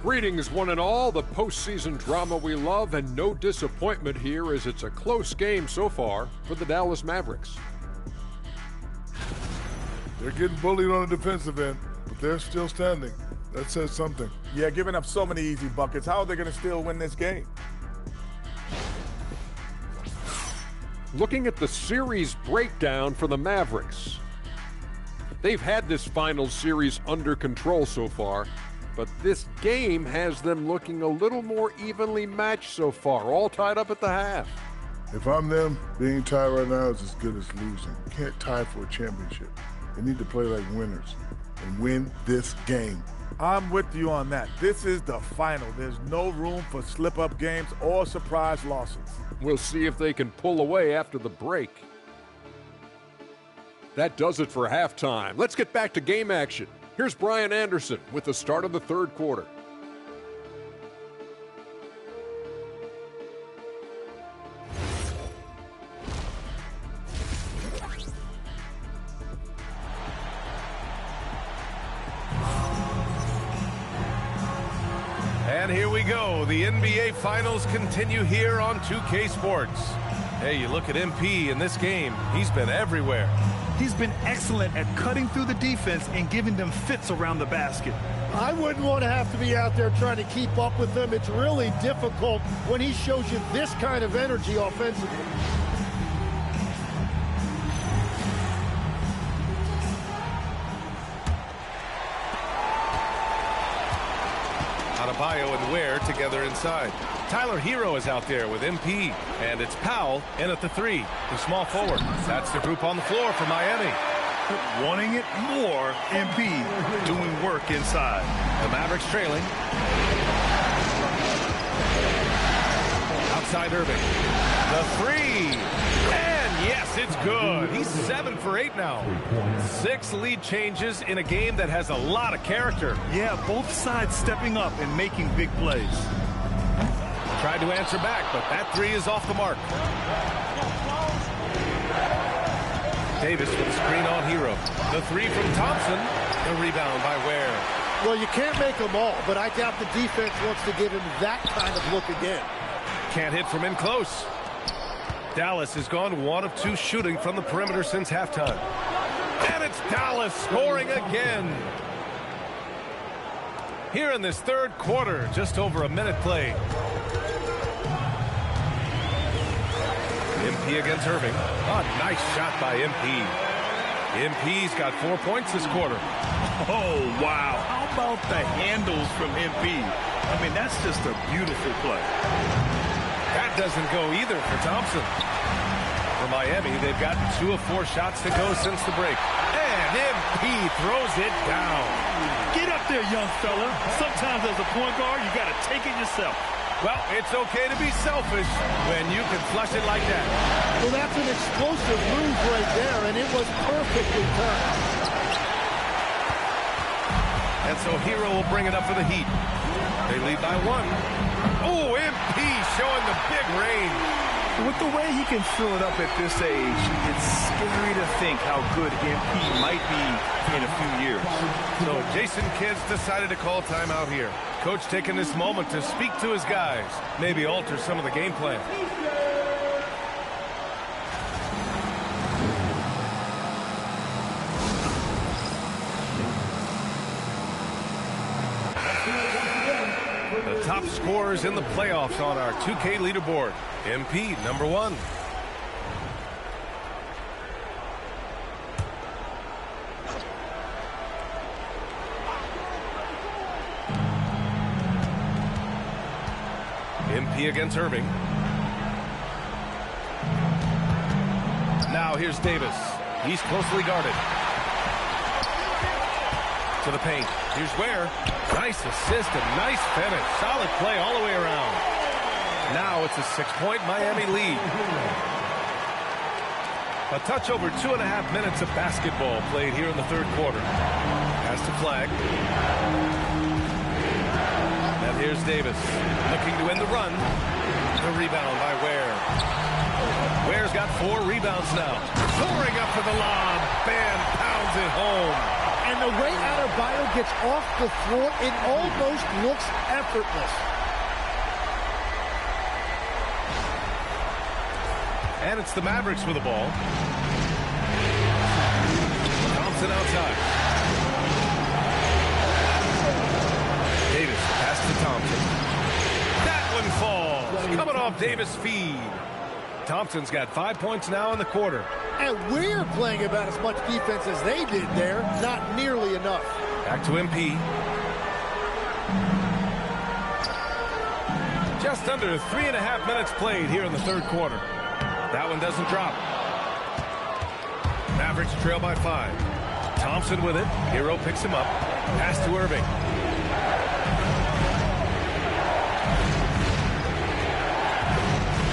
Greetings, one and all. The postseason drama we love, and no disappointment here as it's a close game so far for the Dallas Mavericks. They're getting bullied on the defensive end, but they're still standing. That says something. Yeah, giving up so many easy buckets. How are they going to still win this game? Looking at the series breakdown for the Mavericks. They've had this final series under control so far, but this game has them looking a little more evenly matched so far, all tied up at the half. If I'm them, being tied right now is as good as losing. You can't tie for a championship. They need to play like winners and win this game. I'm with you on that. This is the final. There's no room for slip-up games or surprise losses. We'll see if they can pull away after the break. That does it for halftime. Let's get back to game action. Here's Brian Anderson with the start of the third quarter. And here we go. The NBA Finals continue here on 2K Sports. Hey, you look at MP in this game. He's been everywhere. He's been excellent at cutting through the defense and giving them fits around the basket. I wouldn't want to have to be out there trying to keep up with him. It's really difficult when he shows you this kind of energy offensively. Adebayo and Ware together inside. Tyler Hero is out there with MP, and it's Powell in at the three, the small forward. That's the group on the floor for Miami. Wanting it more, MP doing work inside. The Mavericks trailing. Outside Irving. The three. And yes, it's good. He's 7 for 8 now. 6 lead changes in a game that has a lot of character. Yeah, both sides stepping up and making big plays. Tried to answer back, but that three is off the mark. Davis with a screen on Hero. The three from Thompson. The rebound by Ware. Well, you can't make them all, but I doubt the defense wants to give him that kind of look again. Can't hit from in close. Dallas has gone 1 of 2 shooting from the perimeter since halftime. And it's Dallas scoring again. Here in this third quarter, just over a minute played. MP against Irving. Oh, nice shot by MP. MP's got 4 points this quarter. Oh, wow. How about the handles from MP? I mean, that's just a beautiful play. That doesn't go either for Thompson. For Miami, they've got 2 of 4 shots to go since the break. And MP throws it down. Get up there, young fella. Sometimes as a point guard, you got to take it yourself. Well, it's okay to be selfish when you can flush it like that. Well, that's an explosive move right there, and it was perfectly timed. And so Hero will bring it up for the Heat. They lead by 1. Oh, MP showing the big range. With the way he can fill it up at this age, it's scary to think how good MP might be in a few years. So Jason Kidd's decided to call timeout here. Coach taking this moment to speak to his guys, maybe alter some of the game plan. The top scorers in the playoffs on our 2K leaderboard. MP, number 1. MP against Irving. Now here's Davis. He's closely guarded. to the paint. Here's Ware. Nice assist and nice finish. Solid play all the way around. Now it's a 6-point Miami lead. A touch over 2.5 minutes of basketball played here in the third quarter. Pass to Flag. And here's Davis looking to win the run. The rebound by Ware. Ware's got 4 rebounds now. Soaring up for the lob. Bam pounds it home. And the way Adebayo gets off the floor, it almost looks effortless. And it's the Mavericks with the ball. Thompson outside. Davis pass to Thompson. That one falls. Coming off Davis' feed. Thompson's got 5 points now in the quarter. And we're playing about as much defense as they did there. Not nearly enough. Back to MP. Just under 3.5 minutes played here in the third quarter. That one doesn't drop. Mavericks trail by 5. Thompson with it. Hero picks him up. Pass to Irving.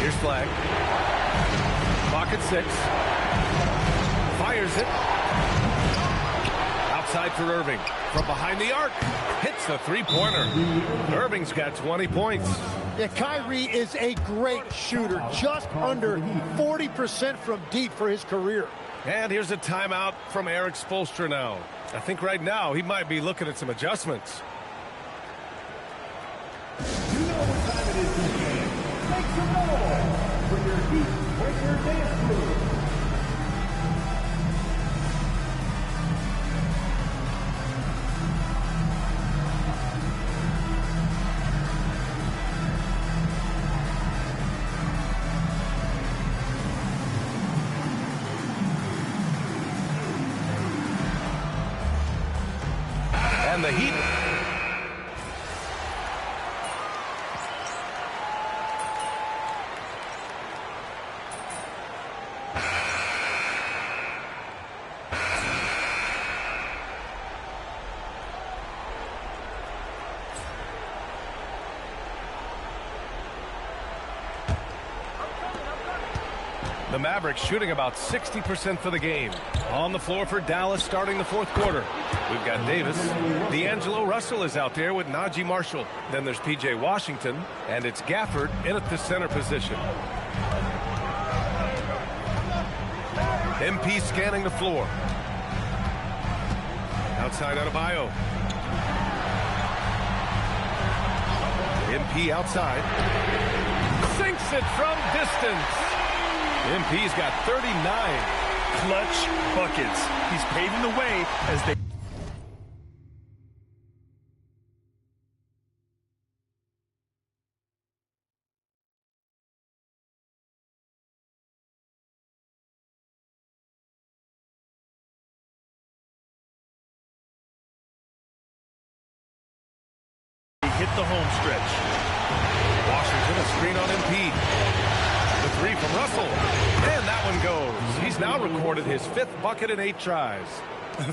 Here's Flag. Clock at 6. Fires it. Outside for Irving. From behind the arc. Hits the three-pointer. Irving's got 20 points. Yeah, Kyrie is a great shooter. Just under 40% from deep for his career. And here's a timeout from Eric Spoelstra now. I think right now he might be looking at some adjustments. You know what time it is this game. Make some noise for your Heat Breaker dance crew. And the Heat. The Mavericks shooting about 60% for the game. On the floor for Dallas starting the fourth quarter. We've got Davis. D'Angelo Russell is out there with Najee Marshall. Then there's P.J. Washington. And it's Gafford in at the center position. MP scanning the floor. Outside Adebayo. MP outside. Sinks it from distance. MP's got 39. Clutch buckets. He's paving the way as they... hit the home stretch. Washington a screen on MP. The three from Russell. And that one goes. He's now recorded his 5th bucket in 8 tries.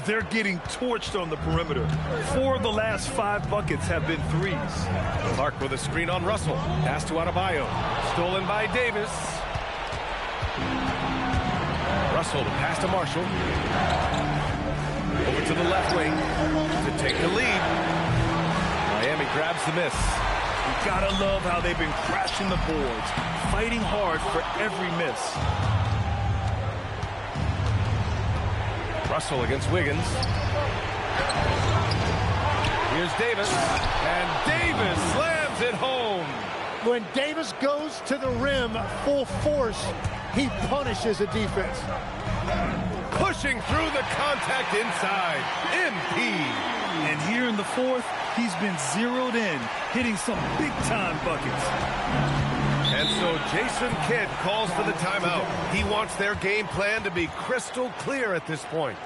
They're getting torched on the perimeter. 4 of the last 5 buckets have been threes. Clark with a screen on Russell. Pass to Adebayo. Stolen by Davis. Russell to pass to Marshall. Over to the left wing to take the lead. Miami grabs the miss. You gotta love how they've been crashing the boards, fighting hard for every miss. Russell against Wiggins. Here's Davis, and Davis slams it home. When Davis goes to the rim full force, he punishes a defense. Pushing through the contact inside. MP. And here in the fourth, he's been zeroed in, hitting some big-time buckets. And so Jason Kidd calls for the timeout. He wants their game plan to be crystal clear at this point.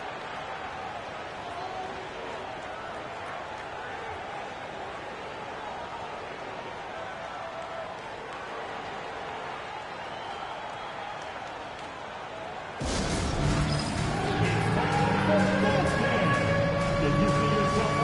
Did you see yourself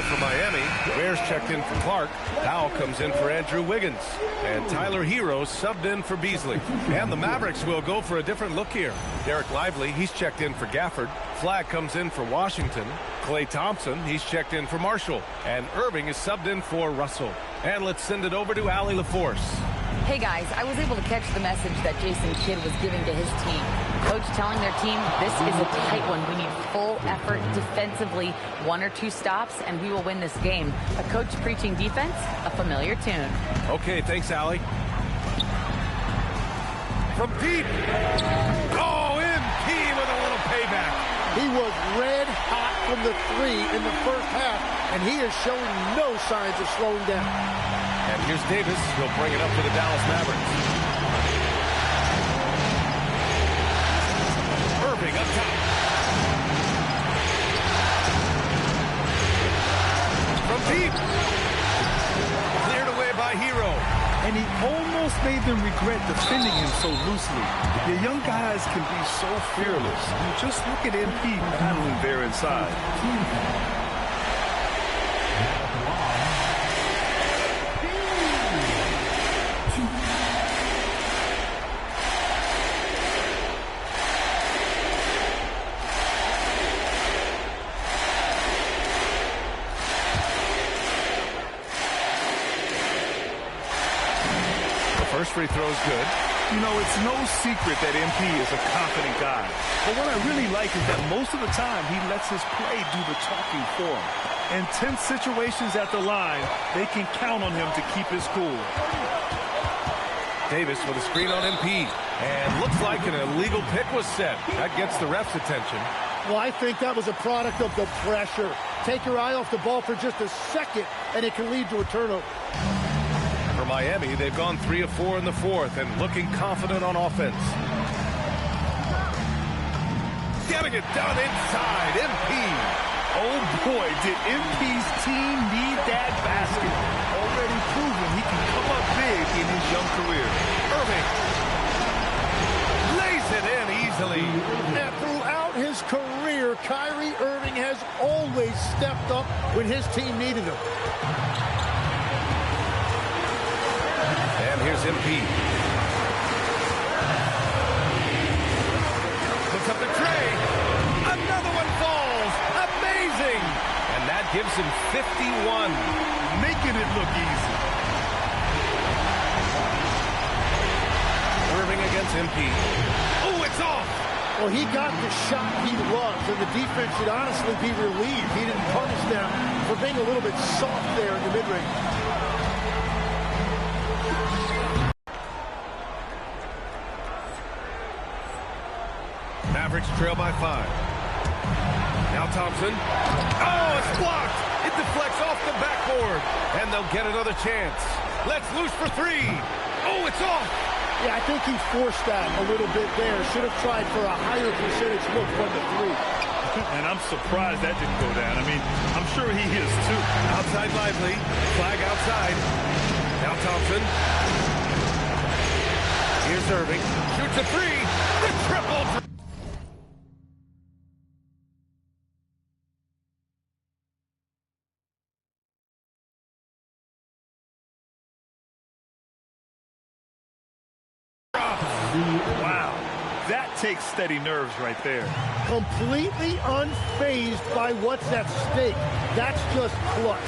for Miami. Ware's checked in for Clark. Powell comes in for Andrew Wiggins. And Tyler Hero subbed in for Beasley. And the Mavericks will go for a different look here. Derek Lively, he's checked in for Gafford. Flagg comes in for Washington. Klay Thompson, he's checked in for Marshall. And Irving is subbed in for Russell. And let's send it over to Allie LaForce. Hey guys, I was able to catch the message that Jason Kidd was giving to his team. Coach telling their team, this is a tight one. We need full effort defensively, 1 or 2 stops, and we will win this game. A coach preaching defense, a familiar tune. Okay, thanks, Allie. From deep. Oh, MP with a little payback. He was red hot from the 3 in the first half, and he is showing no signs of slowing down. And here's Davis. He'll bring it up for the Dallas Mavericks. Irving up top. From deep. Cleared away by Hero. And he almost made them regret defending him so loosely. The young guys can be so fearless. You just look at MP battling there inside. First free throw is good. You know, it's no secret that MP is a confident guy. But what I really like is that most of the time he lets his play do the talking for him. In tense situations at the line, they can count on him to keep his cool. Davis with a screen on MP. And looks like an illegal pick was set. That gets the ref's attention. Well, I think that was a product of the pressure. Take your eye off the ball for just a second, and it can lead to a turnover. For Miami, they've gone 3 of 4 in the fourth and looking confident on offense. Getting it done inside, MP. Oh boy, did MP's team need that basket. Already proven he can come up big in his young career. Irving lays it in easily. And throughout his career, Kyrie Irving has always stepped up when his team needed him. And here's MP. Looks up the tray. Another one falls. Amazing. And that gives him 51. Making it look easy. Irving against MP. Oh, it's off. Well, he got the shot he loves, and the defense should honestly be relieved. He didn't punish them for being a little bit soft there in the mid-range. Mavericks trail by 5. Now Thompson. Oh, it's blocked. It deflects off the backboard. And they'll get another chance. Let's loose for 3. Oh, it's off. Yeah, I think he forced that a little bit there. Should have tried for a higher percentage look from the 3. And I'm surprised that didn't go down. I mean, I'm sure he is too. Outside Lively. Flag outside. Now Thompson. Here's Irving. Shoots a 3. The triple. Wow, that takes steady nerves right there. Completely unfazed by what's at stake. That's just clutch.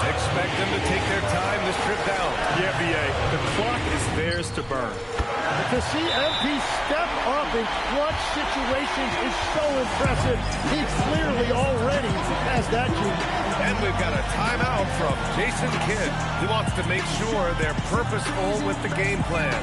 Expect them to take their time this trip down. Yeah, BA, the clock is theirs to burn. To see MP step up in clutch situations is so impressive. He clearly already has that junior. And we've got a timeout from Jason Kidd. He wants to make sure they're purposeful with the game plan.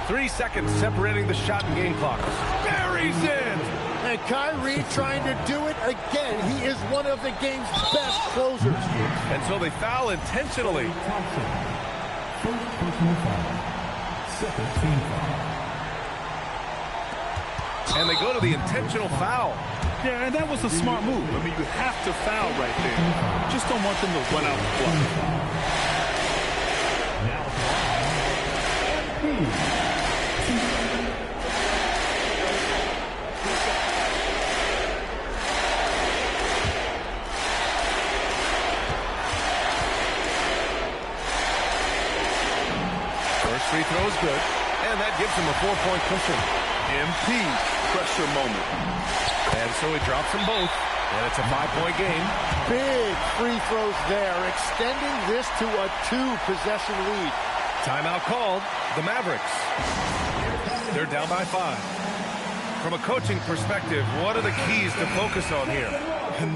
3 seconds separating the shot and game clock. Buries in! And Kyrie trying to do it again. He is one of the game's best closers. And so they foul intentionally. And they go to the intentional foul. Yeah, and that was a smart move. I mean, you have to foul right there. Just don't want them to run out the clock. First free throw is good, and that gives him a 4-point cushion. MP pressure moment. And so he drops them both, and it's a 5-point game. Big free throws there, extending this to a 2-possession lead. Timeout called. The Mavericks. They're down by 5. From a coaching perspective, what are the keys to focus on here?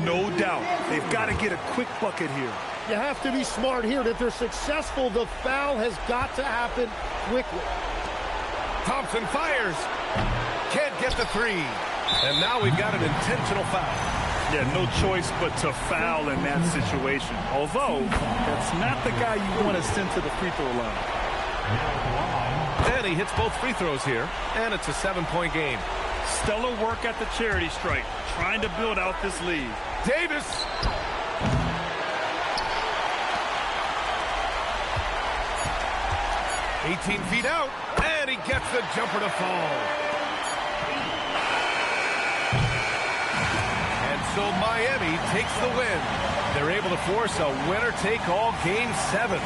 No doubt. They've got to get a quick bucket here. You have to be smart here. If they're successful, the foul has got to happen quickly. Thompson fires. Can't get the 3. And now we've got an intentional foul. Yeah, no choice but to foul in that situation. Although, that's not the guy you want to send to the free throw line. And he hits both free throws here, and it's a 7-point game. Stellar work at the charity stripe, trying to build out this lead. Davis. "18 feet out, and he gets the jumper to fall. And so Miami takes the win. They're able to force a winner-take-all Game 7.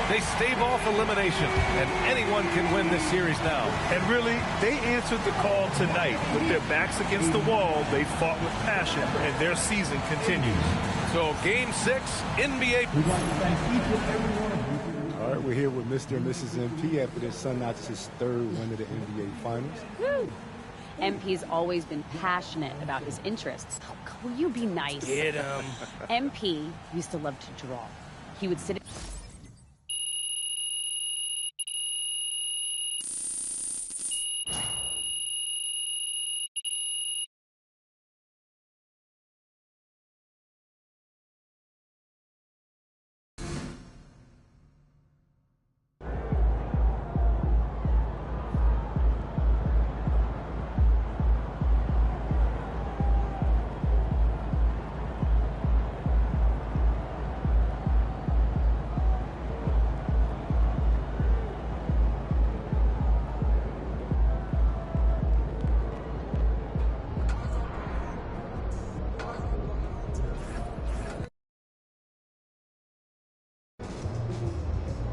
They stave off elimination, and anyone can win this series now. And really, they answered the call tonight. With their backs against the wall, they fought with passion, and their season continues. So Game 6, NBA. All right, we're here with Mr. and Mrs. MP after their son notches his 3rd win of the NBA Finals. Woo. MP's always been passionate about his interests. Oh, will you be nice? Get him. MP used to love to draw. He would sit...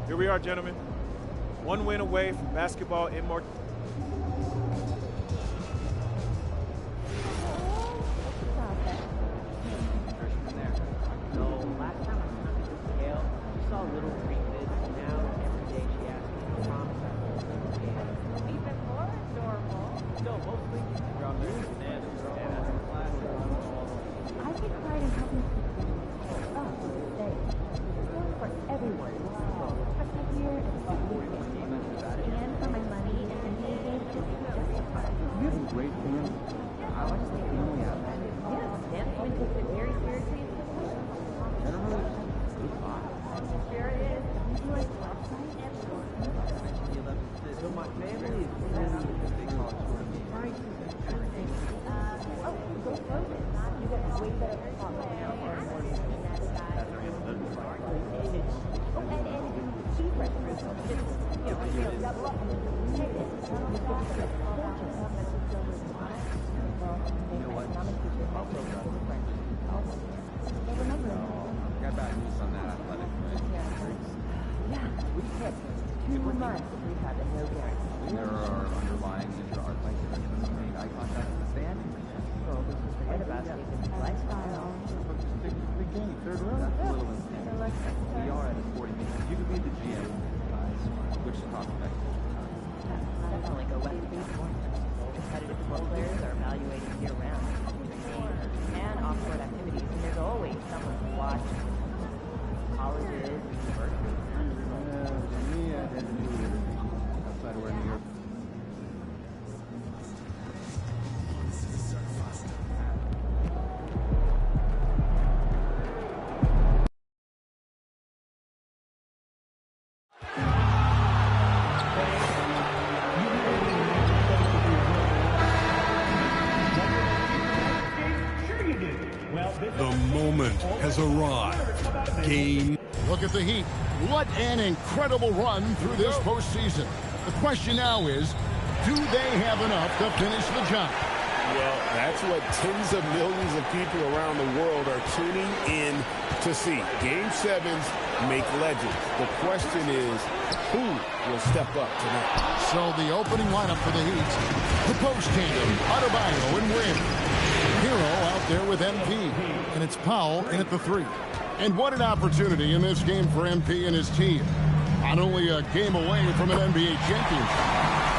Here we are, gentlemen. 1 win away from basketball immortality. moment has arrived. Game. Look at the Heat. What an incredible run through this postseason. The question now is, do they have enough to finish the job? Well, that's what tens of millions of people around the world are tuning in to see. Game 7s make legends. The question is, who will step up tonight? So the opening lineup for the Heat, the post tandem, Adebayo and Wynn. Hero out there with MP, and it's Powell in at the 3. And what an opportunity in this game for MP and his team. Not only a game away from an NBA championship,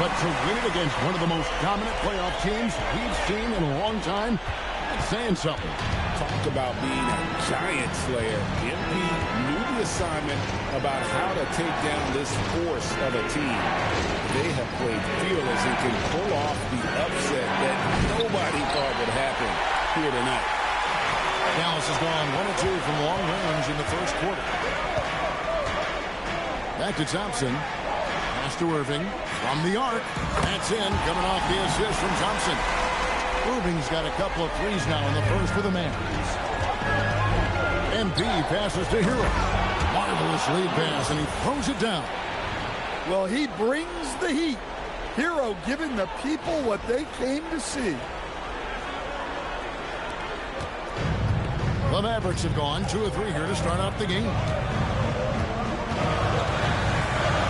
but to win it against one of the most dominant playoff teams we've seen in a long time, that's saying something. Talk about being a giant slayer. MP knew the assignment about how to take down this force of a team. They have played fearless and can pull off the upset that nobody thought would happen here tonight. Dallas has gone 1-2 from long range in the first quarter. Back to Thompson. Pass to Irving. From the arc. That's in. Coming off the assist from Thompson. Irving's got a couple of threes now in the first for the Mavericks. MP passes to Hero. Marvelous lead pass, and he throws it down. Well, he brings the heat. Hero giving the people what they came to see. The Mavericks have gone 2 of 3 here to start off the game.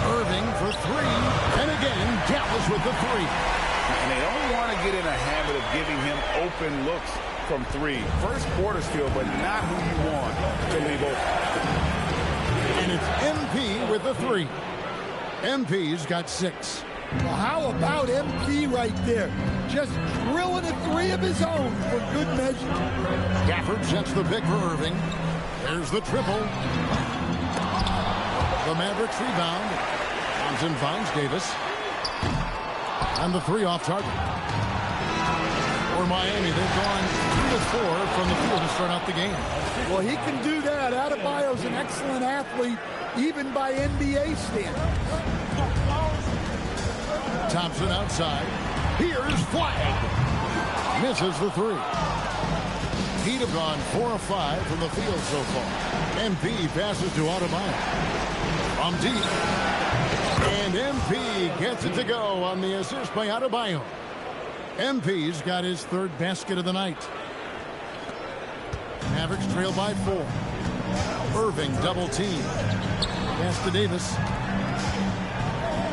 Irving for 3. And again, Dallas with the 3. And they don't want to get in a habit of giving him open looks from 3. First quarter still, but not who you want to leave open. And it's MP with the 3. MP's got 6. Well, how about MP right there? Just drilling a 3 of his own for good measure. Gafford sets the pick for Irving. There's the triple. The Mavericks rebound. Thompson finds Davis. And the 3 off target. For Miami, they've gone 2 of 4 from the field to start out the game. Well, he can do that. Adebayo's an excellent athlete, even by NBA standards. Thompson outside. Here's Flag. Misses the 3. Heat have gone 4 of 5 from the field so far. MP passes to Adebayo. From deep. And MP gets it to go on the assist by Adebayo. MP's got his 3rd basket of the night. Mavericks trail by 4. Irving double team. Pass to Davis.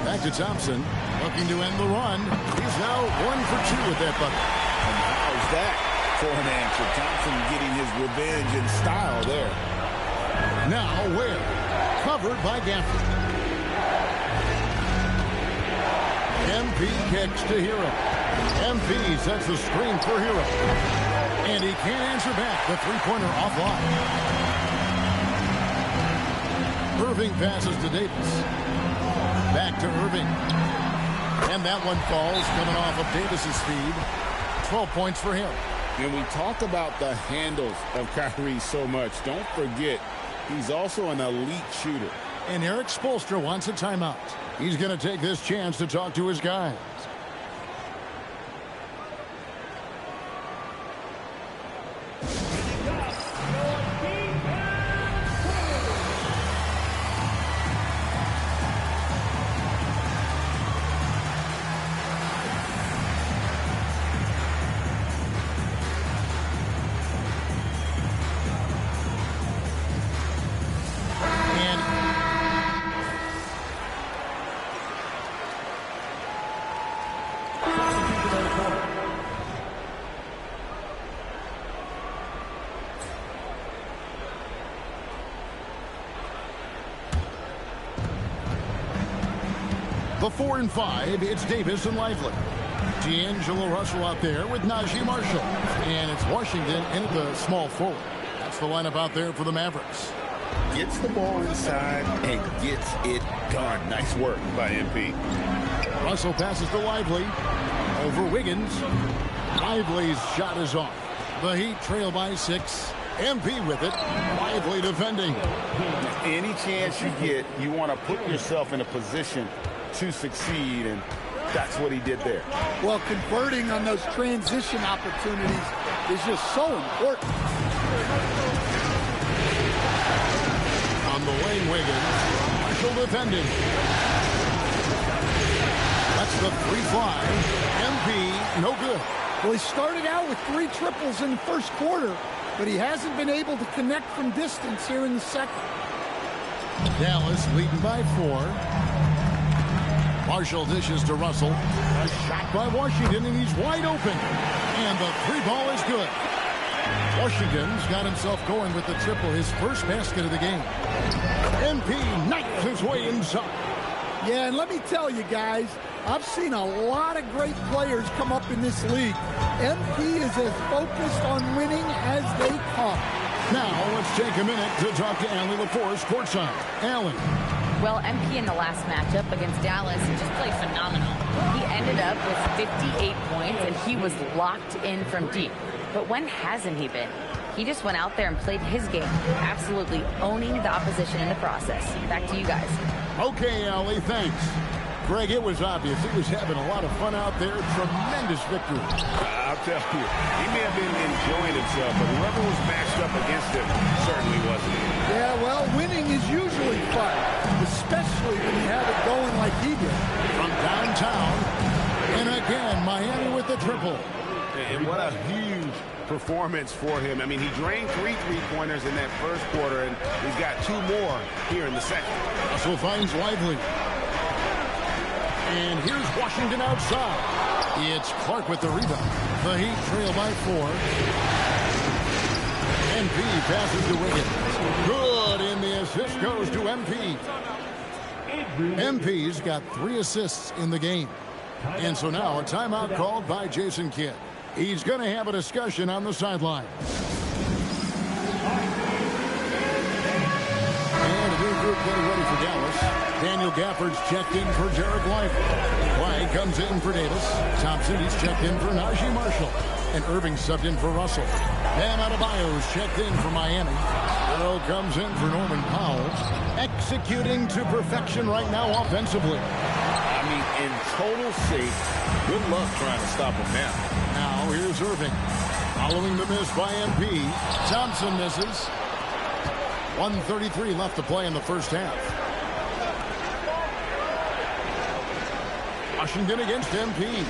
Back to Thompson. Looking to end the run. He's now 1 for 2 with that bucket. And how's that for an answer? Thompson getting his revenge in style there. Now Ware. Covered by Gafford. MP kicks to Hero. MP sets the screen for Hero. And he can't answer back. The 3-pointer offline. Irving passes to Davis. Back to Irving. And that one falls, coming off of Davis's speed. 12 points for him. And we talk about the handles of Kyrie so much. Don't forget, he's also an elite shooter. And Eric Spoelstra wants a timeout. He's going to take this chance to talk to his guys. The 4 and 5, it's Davis and Lively. D'Angelo Russell out there with Najee Marshall. And it's Washington in at the small forward. That's the lineup out there for the Mavericks. Gets the ball inside and gets it done. Nice work by MP. Russell passes to Lively. Over Wiggins. Lively's shot is off. The Heat trail by 6. MP with it. Lively defending. Any chance you get, you want to put yourself in a position to succeed, and that's what he did there. Well, converting on those transition opportunities is just so important. On the wing, Wiggins. Marshall defending. That's the three fly. MP, no good. Well, he started out with 3 triples in the first quarter, but he hasn't been able to connect from distance here in the second. Dallas leading by 4. Marshall dishes to Russell. A shot by Washington, and he's wide open. And the 3 ball is good. Washington's got himself going with the triple, his first basket of the game. MP knifes his way inside. Yeah, and let me tell you guys, I've seen a lot of great players come up in this league. MP is as focused on winning as they come. Now, let's take a minute to talk to Allie LaForce courtside. Allie. Well, MP in the last matchup against Dallas just played phenomenal. He ended up with 58 points, and he was locked in from deep. But when hasn't he been? He just went out there and played his game, absolutely owning the opposition in the process. Back to you guys. Okay, Allie, thanks. Greg, it was obvious. He was having a lot of fun out there. Tremendous victory. I'll tell you, he may have been enjoying himself, but whoever was matched up against him certainly wasn't. Yeah, well, winning is usually fun, especially when you have it going like he did. From downtown, and again, Miami with the triple. And what a huge performance for him. I mean, he drained 3 three-pointers in that first quarter, and he's got 2 more here in the second. Russell finds Lively. And here's Washington outside. It's Clark with the rebound. The Heat trail by 4. MP passes to Wiggins. Good, and the assist goes to MP. MP's got 3 assists in the game. And so now a timeout called by Jason Kidd. He's going to have a discussion on the sideline. And a new group getting ready for Dallas. Daniel Gafford's checked in for Jared Lively. White comes in for Davis. Thompson, he's checked in for Najee Marshall. And Irving subbed in for Russell. Bam Adebayo's checked in for Miami. Earl comes in for Norman Powell. Executing to perfection right now offensively. I mean, in total shape. Good luck trying to stop him now. Now here's Irving. Following the miss by MP. Thompson misses. 1:33 left to play in the first half. Washington against MP.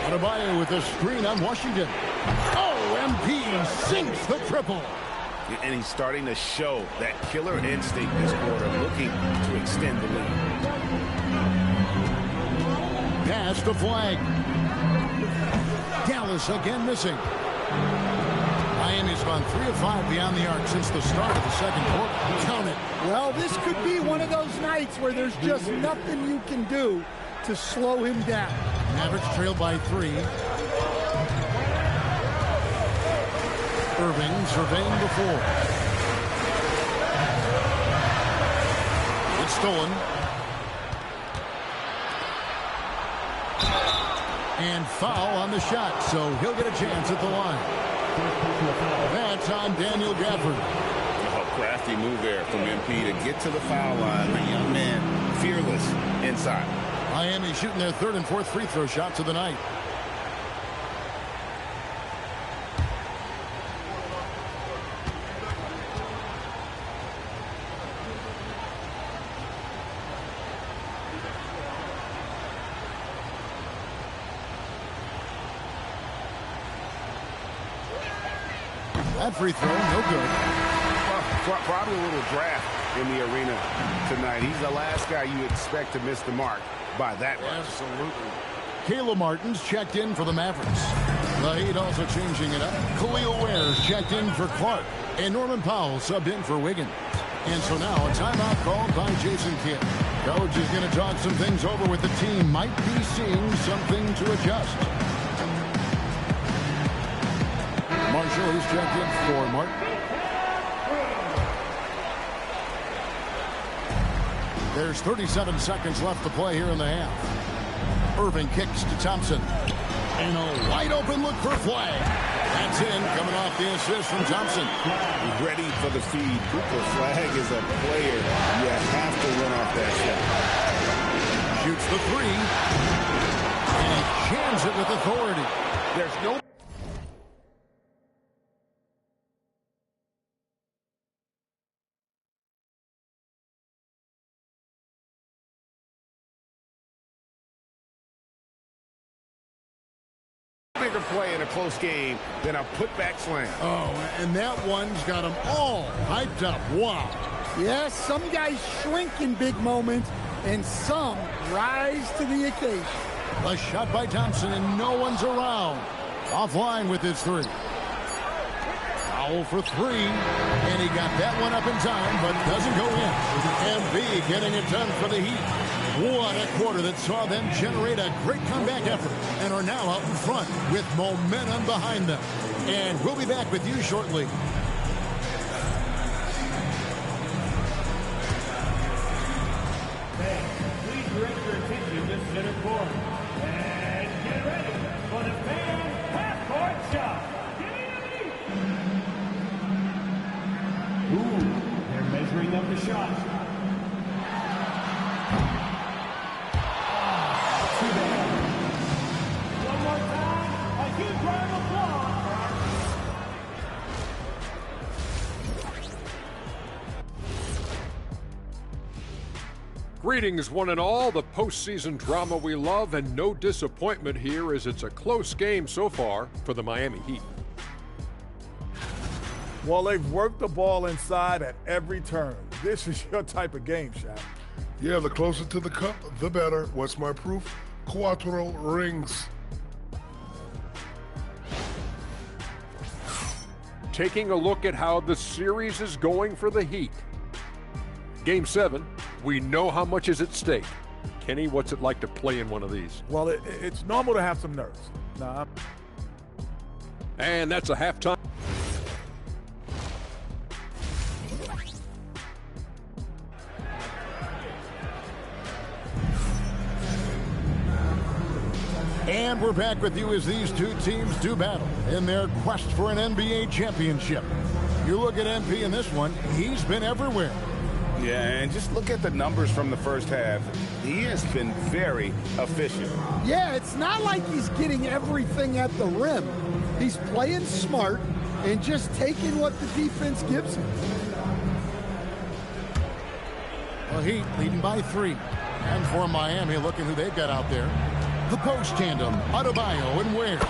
Adebayo with a screen on Washington. Oh, MP sinks the triple. And he's starting to show that killer instinct this quarter, looking to extend the lead. Pass the flag. Dallas again missing. Miami's gone 3 of 5 beyond the arc since the start of the second quarter. Count it. Well, this could be one of those nights where there's just nothing you can do to slow him down. Mavericks trailed by 3. Irving surveying the 4. It's stolen. And foul on the shot, so he'll get a chance at the line. That's on Daniel Gafford. A crafty move there from MP to get to the foul line. The young man, fearless inside. Miami shooting their 3rd and 4th free throw shots of the night. That free throw, no good. Probably a little draft in the arena tonight. He's the last guy you expect to miss the mark by that much. Absolutely. Caleb Martin's checked in for the Mavericks. The Heat also changing it up. Khalil Ware's checked in for Clark. And Norman Powell subbed in for Wiggins. And so now a timeout called by Jason Kidd. Coach is going to talk some things over with the team. Might be seeing something to adjust. Marshall, he's checked in for Martin. There's 37 seconds left to play here in the half. Irving kicks to Thompson. And a wide open look for flag. That's in, coming off the assist from Thompson. Ready for the feed. Cooper Flag is a player. You have to run off that shot. Shoots the 3. And he jams it with authority. There's no to play in a close game than a putback slam. Oh, and that one's got them all hyped up. Wow. Yes, some guys shrink in big moments, and some rise to the occasion. A shot by Thompson, and no one's around. Offline with his three. Foul for three, and he got that one up in time, but doesn't go in. MB getting it done for the Heat. What a quarter that saw them generate a great comeback effort and are now out in front with momentum behind them. And we'll be back with you shortly. Please direct your attention to center court. And get ready for the fan half-court shot. Ooh, they're measuring up the shot. One more time, a huge round of applause. Greetings, one and all. The postseason drama we love, and no disappointment here as it's a close game so far for the Miami Heat. Well, they've worked the ball inside at every turn. This is your type of game, Shaq. Yeah, the closer to the cup, the better. What's my proof? Cuatro rings. Taking a look at how the series is going for the Heat. Game 7, we know how much is at stake. Kenny, what's it like to play in one of these? Well, it's normal to have some nerves. And that's a halftime. And we're back with you as these two teams do battle in their quest for an NBA championship. You look at MP in this one, he's been everywhere. Yeah, and just look at the numbers from the first half. He has been very efficient. Yeah, it's not like he's getting everything at the rim. He's playing smart and just taking what the defense gives him. The Heat leading by 3. And for Miami, look at who they've got out there. The post tandem, Adebayo and Ware.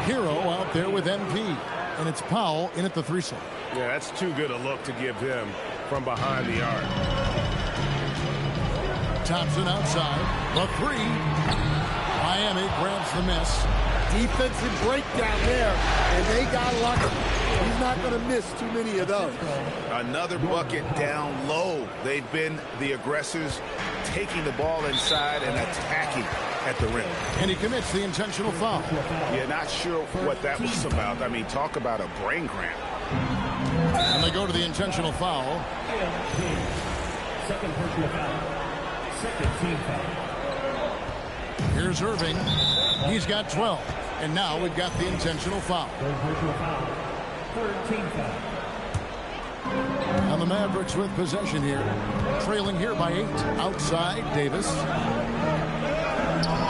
Hero out there with MP. And it's Powell in at the 3 slot. Yeah, that's too good a look to give him from behind the arc. Thompson outside. The 3. Miami grabs the miss. Defensive breakdown there, and they got lucky. He's not going to miss too many of those. Another bucket down low. They've been the aggressors, taking the ball inside and attacking at the rim. And he commits the intentional foul. Yeah, not sure what that was about. I mean, talk about a brain cramp. And they go to the intentional foul. Second personal foul. Second team foul. Here's Irving. He's got 12. And now we've got the intentional foul. Third personal foul. Third team foul. And the Mavericks with possession here. Trailing here by 8. Outside, Davis.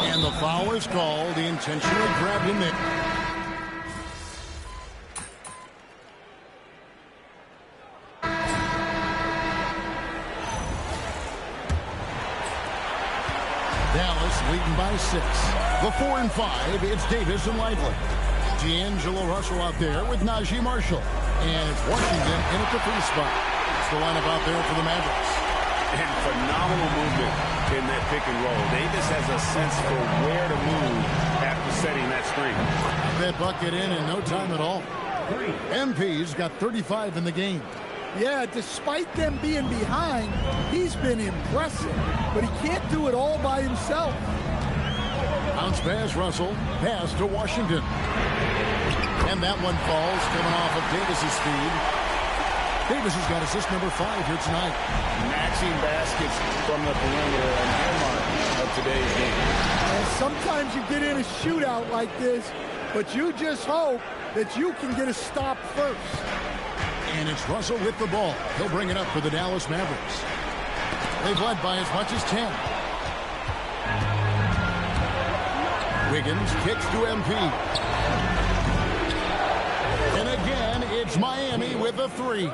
And the foul is called. He intentionally grabbed him there. Dallas leading by 6. The 4 and 5, it's Davis and Lively. D'Angelo Russell out there with Najee Marshall. And it's Washington in at the 3 spot. It's the lineup out there for the Mavericks. And phenomenal movement in that pick and roll. Davis has a sense for where to move after setting that screen. That bucket in no time at all. MP's got 35 in the game. Yeah, despite them being behind, he's been impressive, but he can't do it all by himself. Bounce pass, Russell. Pass to Washington. And that one falls, coming off of Davis's speed. Davis has got assist number 5 here tonight. Matching baskets from the perimeter, an earmark of today's game. And sometimes you get in a shootout like this, but you just hope that you can get a stop first. And it's Russell with the ball. He'll bring it up for the Dallas Mavericks. They've led by as much as 10. Wiggins kicks to MP. And again, it's Miami with a 3.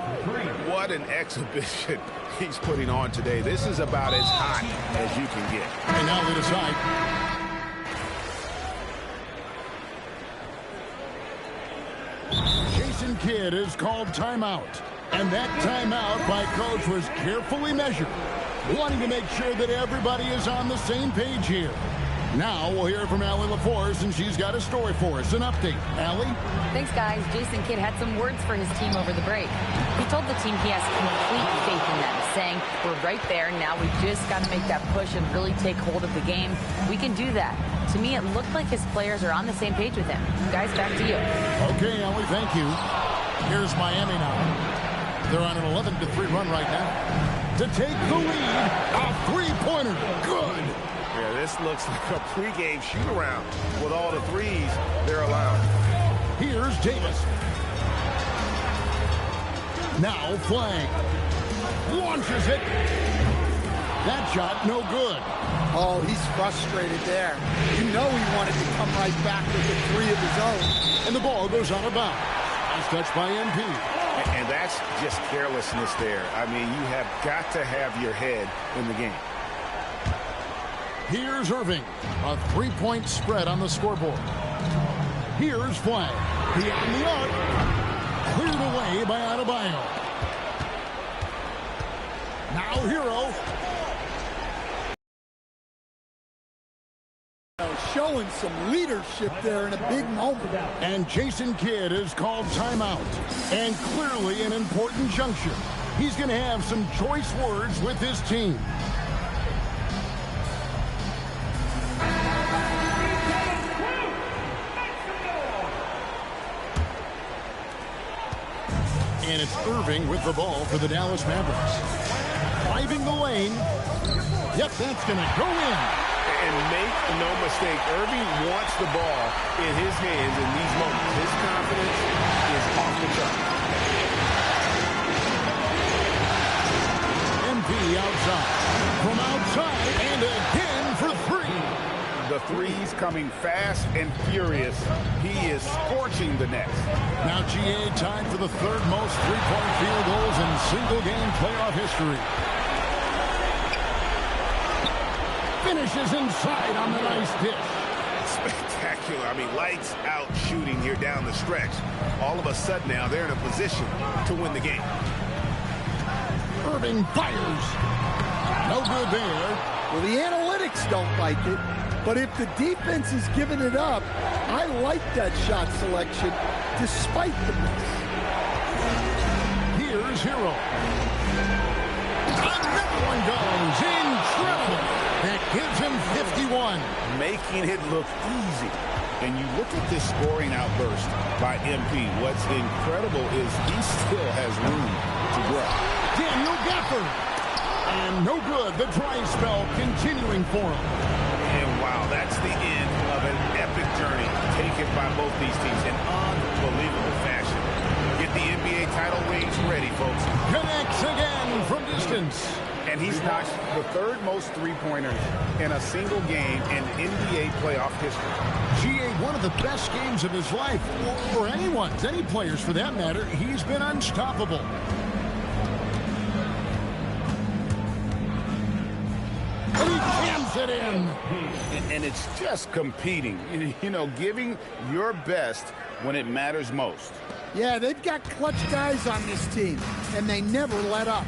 What an exhibition he's putting on today. This is about as hot as you can get. And now they decide. Kidd is called timeout. And that timeout by coach was carefully measured, wanting to make sure that everybody is on the same page here. Now we'll hear from Allie LaForce, and she's got a story for us. An update. Allie? Thanks, guys. Jason Kidd had some words for his team over the break. He told the team he has complete faith in them, saying, we're right there. Now we just got to make that push and really take hold of the game. We can do that. To me, it looked like his players are on the same page with him. Guys, back to you. Okay, Allie, thank you. Here's Miami now. They're on an 11-3 run right now. To take the lead, a three-pointer. Good. Yeah, this looks like a pregame shoot-around with all the threes they're allowing. Here's Davis. Now Flag. Launches it. That shot, no good. Oh, he's frustrated there. You know he wanted to come right back with a three of his own. And the ball goes out of bounds. Nice touch by MP. And that's just carelessness there. I mean, you have got to have your head in the game. Here's Irving. A three-point spread on the scoreboard. Here's Flag. Beyond the arc. Cleared away by Adebayo. Now Hero. Showing some leadership there in a big moment. And Jason Kidd is called timeout. And clearly an important juncture. He's going to have some choice words with his team. And it's Irving with the ball for the Dallas Mavericks. Driving the lane. Yep, that's going to go in. And make no mistake, Irving wants the ball in his hands in these moments. His confidence is off the chart. MP outside. From outside, and again for three. The threes coming fast and furious. He is scorching the nets. Now GA tied for the third most three-point field goals in single-game playoff history. Finishes inside on the nice dish. Spectacular. I mean, lights out shooting here down the stretch. All of a sudden now they're in a position to win the game. Irving fires. No good there. Well, the analytics don't like it, but if the defense is giving it up, I like that shot selection despite the miss. Here's Hero. Another one goes. Incredible. That gives him 51. Making it look easy. And you look at this scoring outburst by MP. What's incredible is he still has room to grow. Daniel Gafford. And no good. The dry spell continuing for him. And wow, that's the end of an epic journey taken by both these teams in unbelievable fashion. Get the NBA title rings ready, folks. Connects again from distance. And he's notched the third most three-pointers in a single game in NBA playoff history. GA, one of the best games of his life, or anyone's, any players for that matter. He's been unstoppable. And he jams it in. And it's just competing, you know, giving your best when it matters most. Yeah, they've got clutch guys on this team, and they never let up.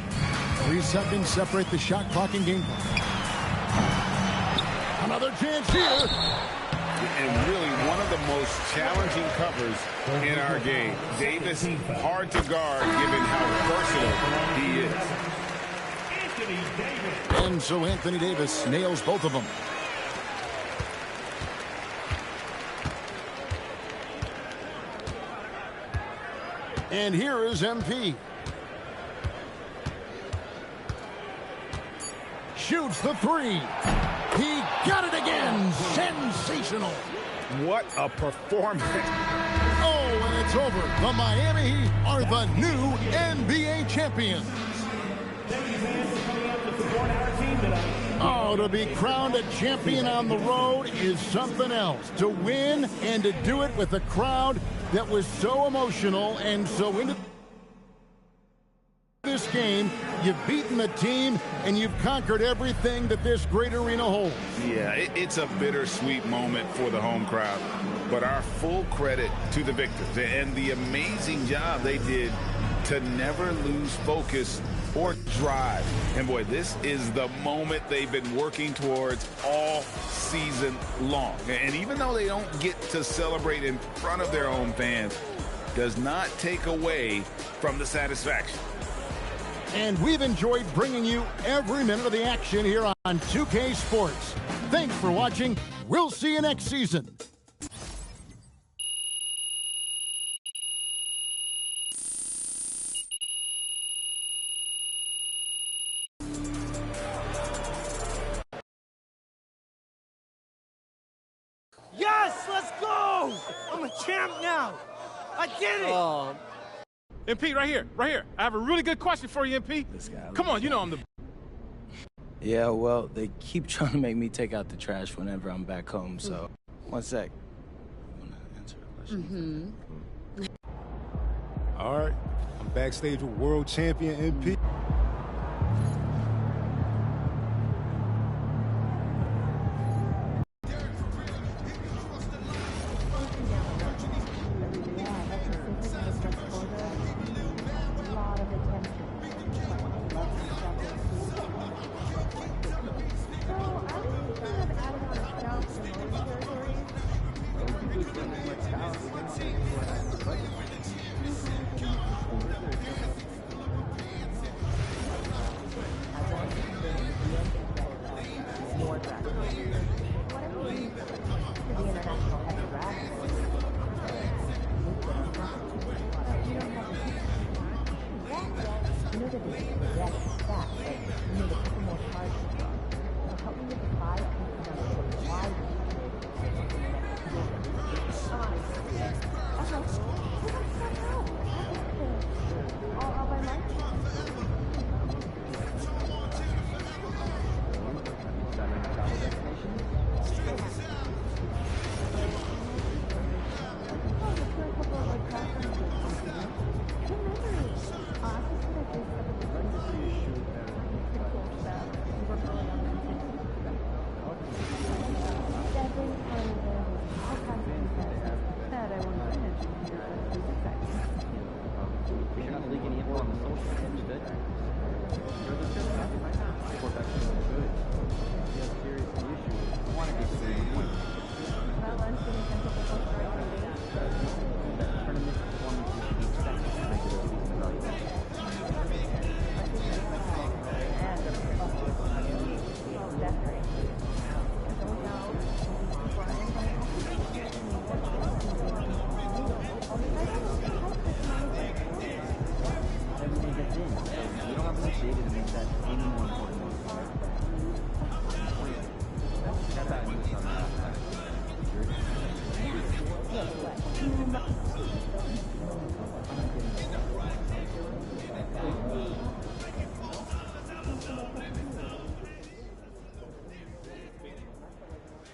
3 seconds separate the shot clock and game clock. Another chance here. And really one of the most challenging covers in our game. Davis, hard to guard given how versatile he is. And so Anthony Davis nails both of them. And here is MP. Shoots the three. He got it again. Sensational. What a performance. Oh, and it's over. The Miami Heat are the new NBA champions. Oh, to be crowned a champion on the road is something else. To win and to do it with a crowd that was so emotional and so into this game. You've beaten the team, and you've conquered everything that this great arena holds. Yeah, it's a bittersweet moment for the home crowd. But our full credit to the victors and the amazing job they did to never lose focus or drive. And boy, this is the moment they've been working towards all season long. And even though they don't get to celebrate in front of their own fans, does not take away from the satisfaction. And we've enjoyed bringing you every minute of the action here on 2K Sports. Thanks for watching. We'll see you next season. Yes, let's go! I'm a champ now. I did it. MP, right here. I have a really good question for you, MP. This guy. Come on, you know I'm the... Yeah, well, they keep trying to make me take out the trash whenever I'm back home, so... One sec. I want to answer a question. All right, I'm backstage with world champion MP.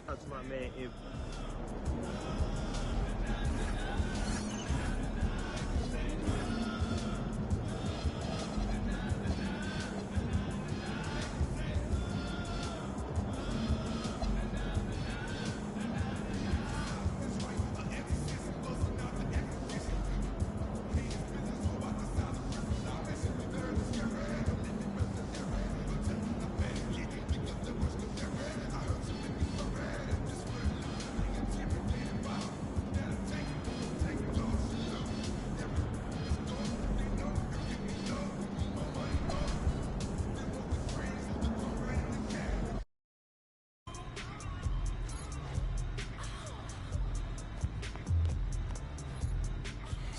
That's my man, MP.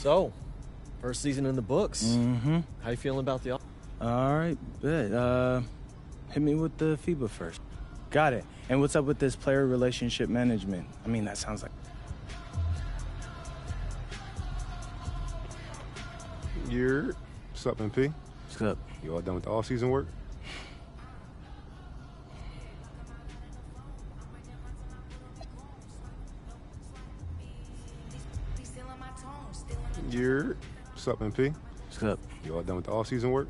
So, first season in the books. Mm-hmm. How you feeling about the... All right, bet. Hit me with the FIBA first. Got it. And what's up with this player relationship management? I mean, that sounds like... What's up, MP? What's up? You all done with the all-season work? What's up, MP? What's up? You all done with the all-season work?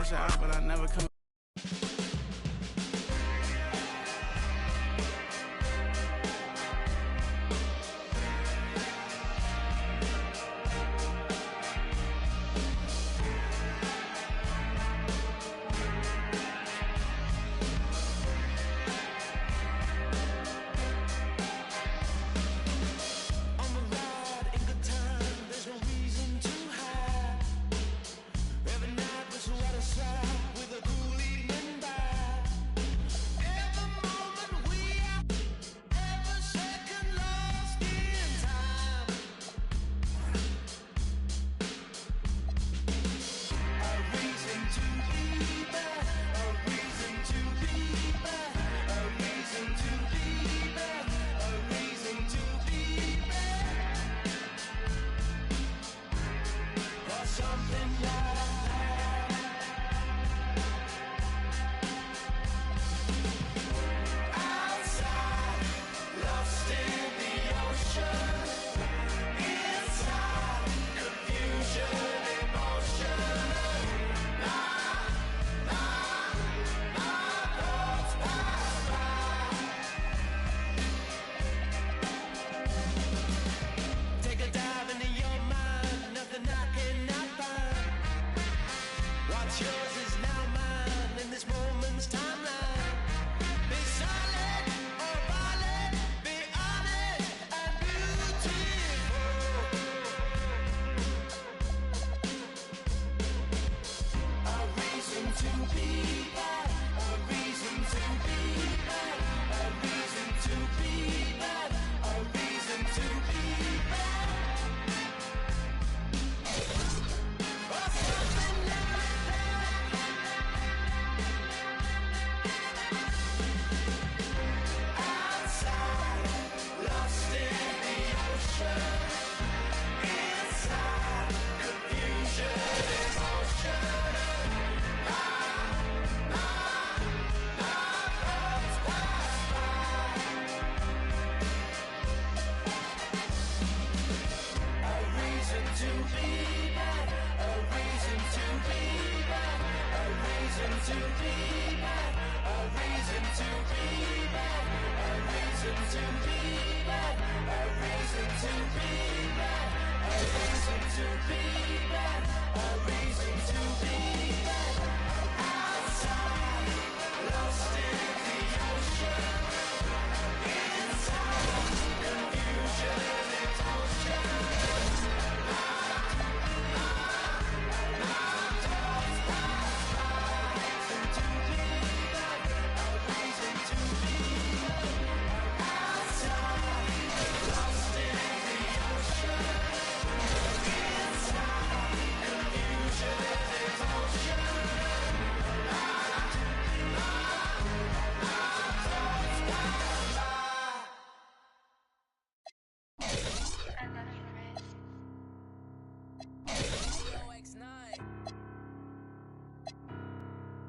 cash out, but I never come.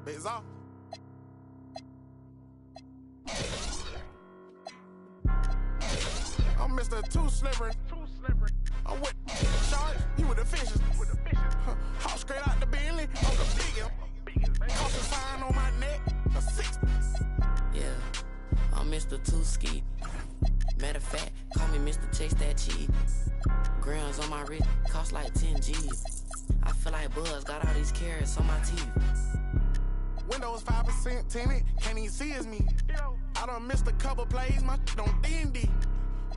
It's off. I'm Mr. Too Slippery. I'm with sharks, you with the fishes. Hop straight out the Bentley, I'm the biggest. Cost a sign on my neck, a 60. Yeah, I'm Mr. Too Ski. Matter of fact, call me Mr. Chase That Cheese. Grams on my wrist, cost like 10 G's. I feel like Buzz got all these carrots on my teeth. Windows 5% tinted, can't even see it's me. I done missed a couple plays, my on D&D.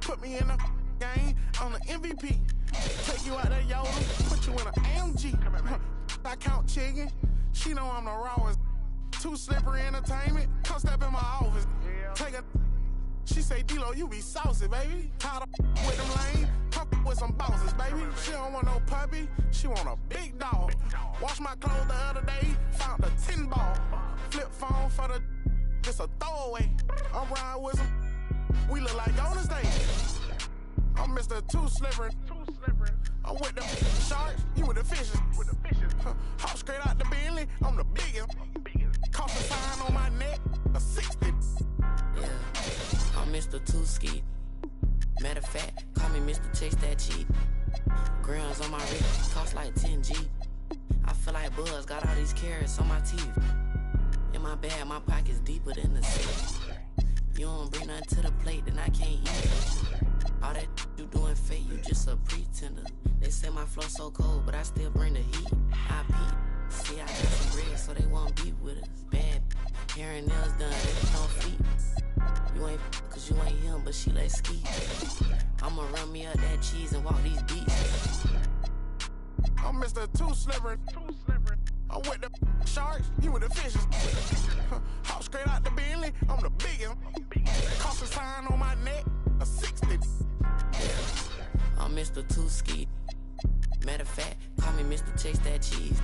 Put me in the game, I'm the MVP. Take you out there, Yoda, put you in an AMG. I count chicken, she know I'm the rawest. Too Slippery Entertainment, come step in my office. Take a, she say, D-Lo, you be saucy, baby. Tired of with them lame, come with some bosses, baby. She don't want no puppy, she want a big dog. Wash my clothes the other day, found a 10 ball. Flip phone for the, just a throwaway. I'm riding with some, we look like on the stage. I'm Mr. Too Slippery. I'm with the sharks, you with the fishes. Hop straight out the Bentley, I'm the biggest. Cost a sign on my neck, a 60. Yeah, I'm Mr. Too Ski. Matter of fact, call me Mr. Chase That Cheese. Grams on my wrist, cost like 10 G. I feel like Buzz, got all these carrots on my teeth. In my bag, my pocket's deeper than the sea. You don't bring nothing to the plate, then I can't eat it. All that you doing fake, you just a pretender. They say my flow so cold, but I still bring the heat. I peep. See, I got some bread, so they won't be with us. Bad hair and nails done, they no feet. You ain't cause you ain't him, but she let ski. I'ma run me up that cheese and walk these beats. I'm Mr. Too Slippery. I'm with the sharks, you with the fishes. Hop straight out the Bentley, I'm the biggest. Cost a sign on my neck, a 60. I'm Mr. Too Ski. Matter of fact, call me Mr. Chase That Cheese.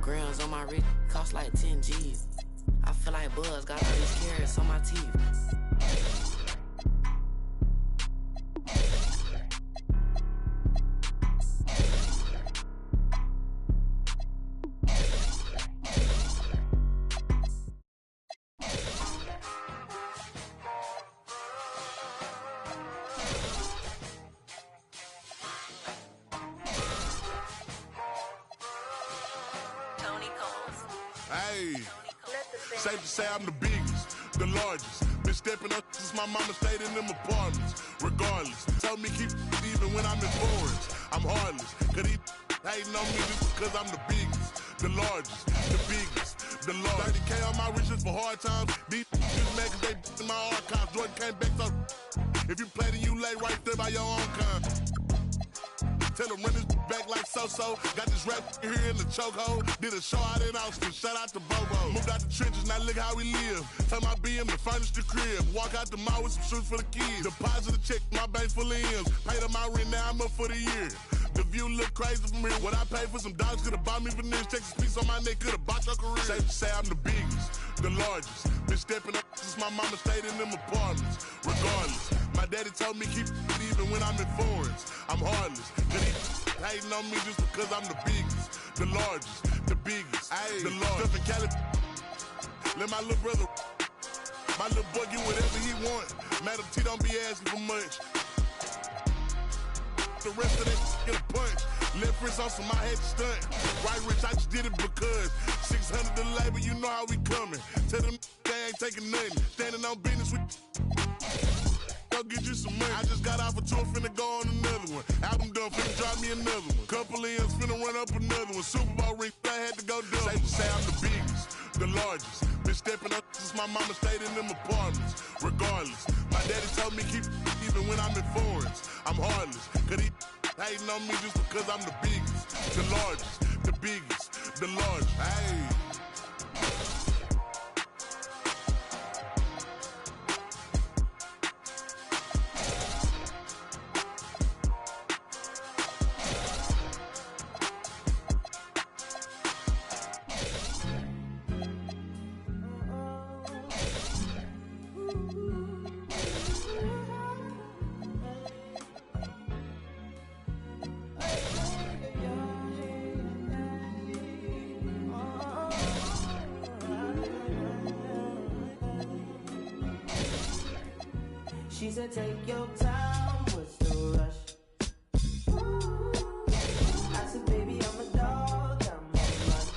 Grams on my wrist, cost like 10 G's. I feel like Buzz, got all these carrots on my teeth. Hey, safe to say I'm the biggest, the largest. Been stepping up since my mama stayed in them apartments. Regardless, told me keep even when I'm in foreigns. I'm heartless, cause he hating on me just because I'm the biggest, the largest, the biggest, the largest. 30K on my riches for hard times. These just mad cause they in my archives. Jordan came back, so if you play then you lay right there by your own kind. Tell them run this back like so-so. Got this rap here in the chokehold. Did a show out in Austin. Shout out to Bobo. Moved out the trenches, now look how we live. Tell my BM to furnish the crib. Walk out the mall with some shoes for the kids. Deposit a check, my bank full of M's. Paid up my rent, now I'm up for the year. The view look crazy from here. What I paid for some dogs could've bought me veneers. Texas piece on my neck could've bought your career. Safe to say I'm the biggest, the largest. Been stepping up since my mama stayed in them apartments. Regardless, my daddy told me keep even when I'm in foreigns. I'm heartless, cause he hating on me just because I'm the biggest, the largest, the biggest, the largest. Stuff in Cali, let my little brother, my little boy get whatever he want. Madam T don't be asking for much. The rest of that get a punch. Left wrist on some I had to stunt. Right wrist, I just did it because 600 the labor, you know how we coming. Tell them they ain't taking nothing. Standing on business with go get you some money. I just got off a tour, finna go on another one. Album done, finna drop me another one. Couple M's, finna run up another one. Super Bowl ring, I had to go double. Safe to say I'm the biggest, the largest. Been stepping up since my mama stayed in them apartments. Regardless, my daddy told me keep even when I'm in foreigns. I'm heartless, cause he hating on me just because I'm the biggest, the largest, the biggest, the largest. Hey. She said, take your time, what's the rush? I said, baby, I'm a dog, I'm a mutt.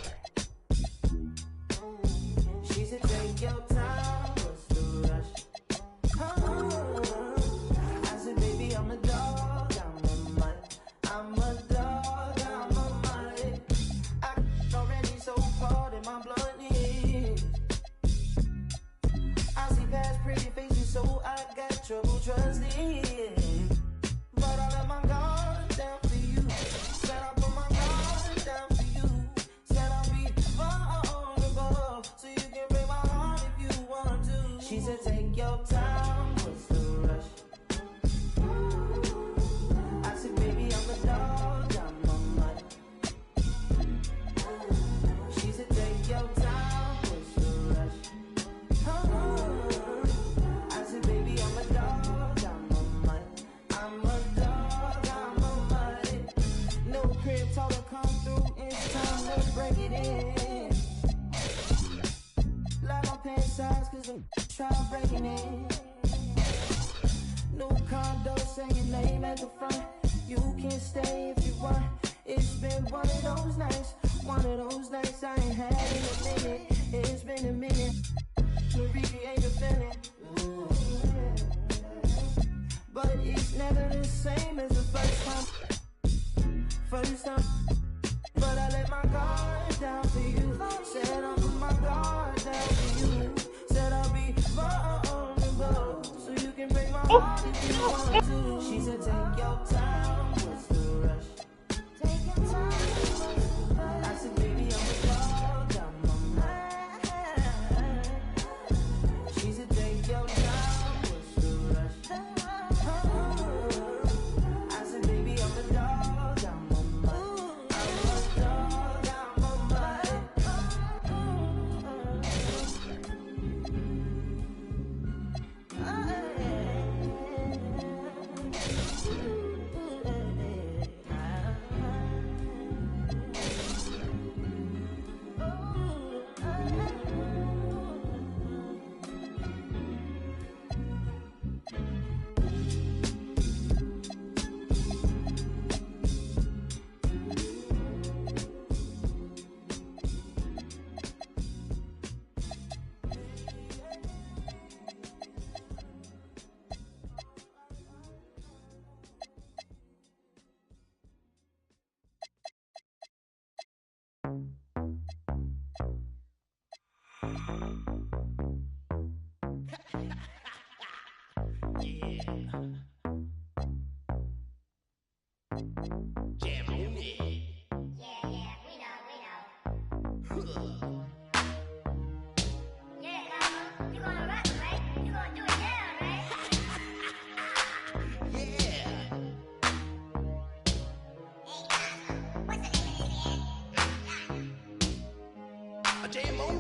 She said, take your time, what's the rush? I said, baby, I'm a dog, I'm a mutt. I'm a dog, I'm a mutt. I'm already so cold in my blood is. I see past pretty faces, so I got trouble trusting, but I let my guard down for you. Said I put my guard down for you. Said I'll be vulnerable, so you can break my heart if you want to. She said, take your time, what's the rush? I said, baby, I'm a dog, I'm a mutt. She said, take your time, what's the rush? I said, baby, I'm a dog, I'm a mutt. I'm a dog, I'm a mutt. No crib, told her come through, it's time to break it in. Like my pants size, cause I'm trying breaking in. New condo, say your name at the front. You can stay if you want. It's been one of those nights One of those nights I ain't had in a minute. It's been a minute. Marie ain't defending. But it's never the same as the first time. First time. But I let my guard down for you. Said I'll put my guard down for you. Said I'll be vulnerable. So you can break my heart if you want to. She said take your time. What's the rush? Take your time. I said baby I'm a dog. I'm a man. She said take your time. What's the rush? I said baby I'm a dog. I'm a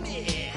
man.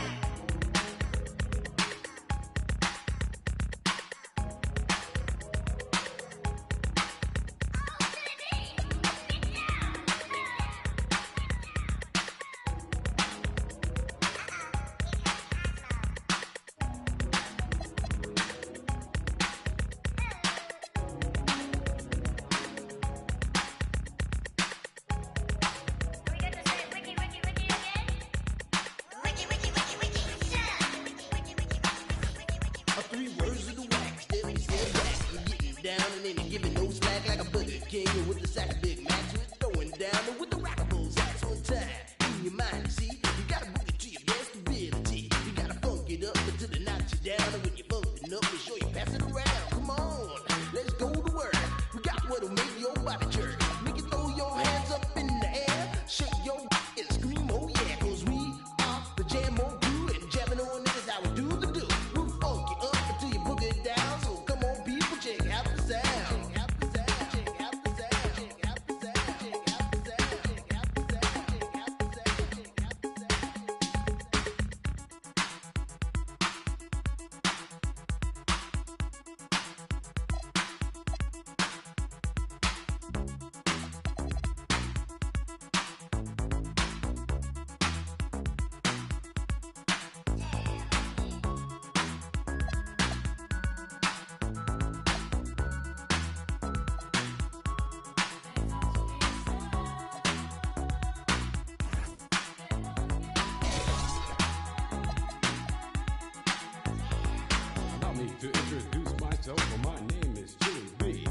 To introduce myself, well, my name is Jimmy B,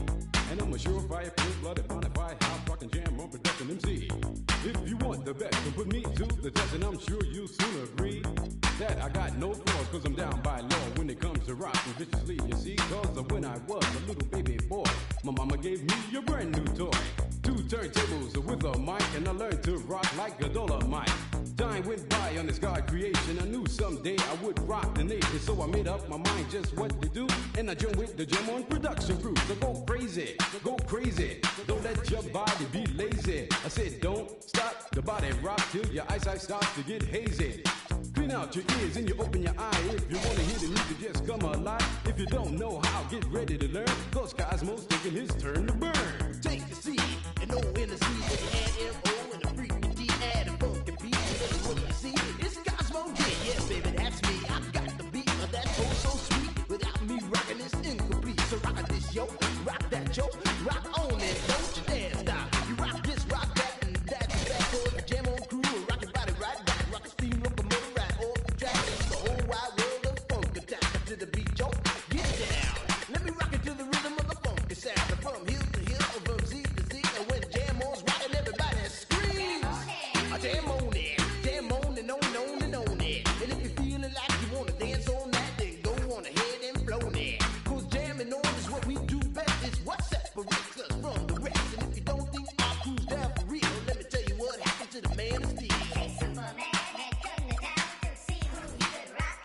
and I'm a surefire, full-blooded, bonafide, house rockin' jam on production MC. If you want the best, then put me to the test, and I'm sure you'll soon agree that I got no flaws, cause I'm down by law when it comes to rockin' viciously, you see. Cause when I was a little baby boy, my mama gave me a brand new toy. 2 turntables with a mic, and I learned to rock like a Dolomite. Time went by on this God creation. I knew someday I would rock the nation, so I made up my mind just what to do, and I joined with the Jam On production crew. So go crazy, don't let your body be lazy. I said don't stop the body rock till your eyesight starts to get hazy. Clean out your ears and you open your eye. If you wanna hear the music, just come alive. If you don't know how, get ready to learn, cause Cosmo's taking his turn to burn. Take a seat and O in the C with the add M-O and the freaking D add a funky beat. What you see, it's Cosmo, yeah, baby, that's me. I got the beat of that oh so sweet. Without me rocking this incomplete. So rock this, yo, rock that, yo, rock on it. Don't you dare stop. You rock this, rock that, and that's that. Cause the Jam On crew separates us from the rest. And if you don't think our crew's down for real, let me tell you what happened to the man of steel. Hey, Superman had come to town to see who he could rock.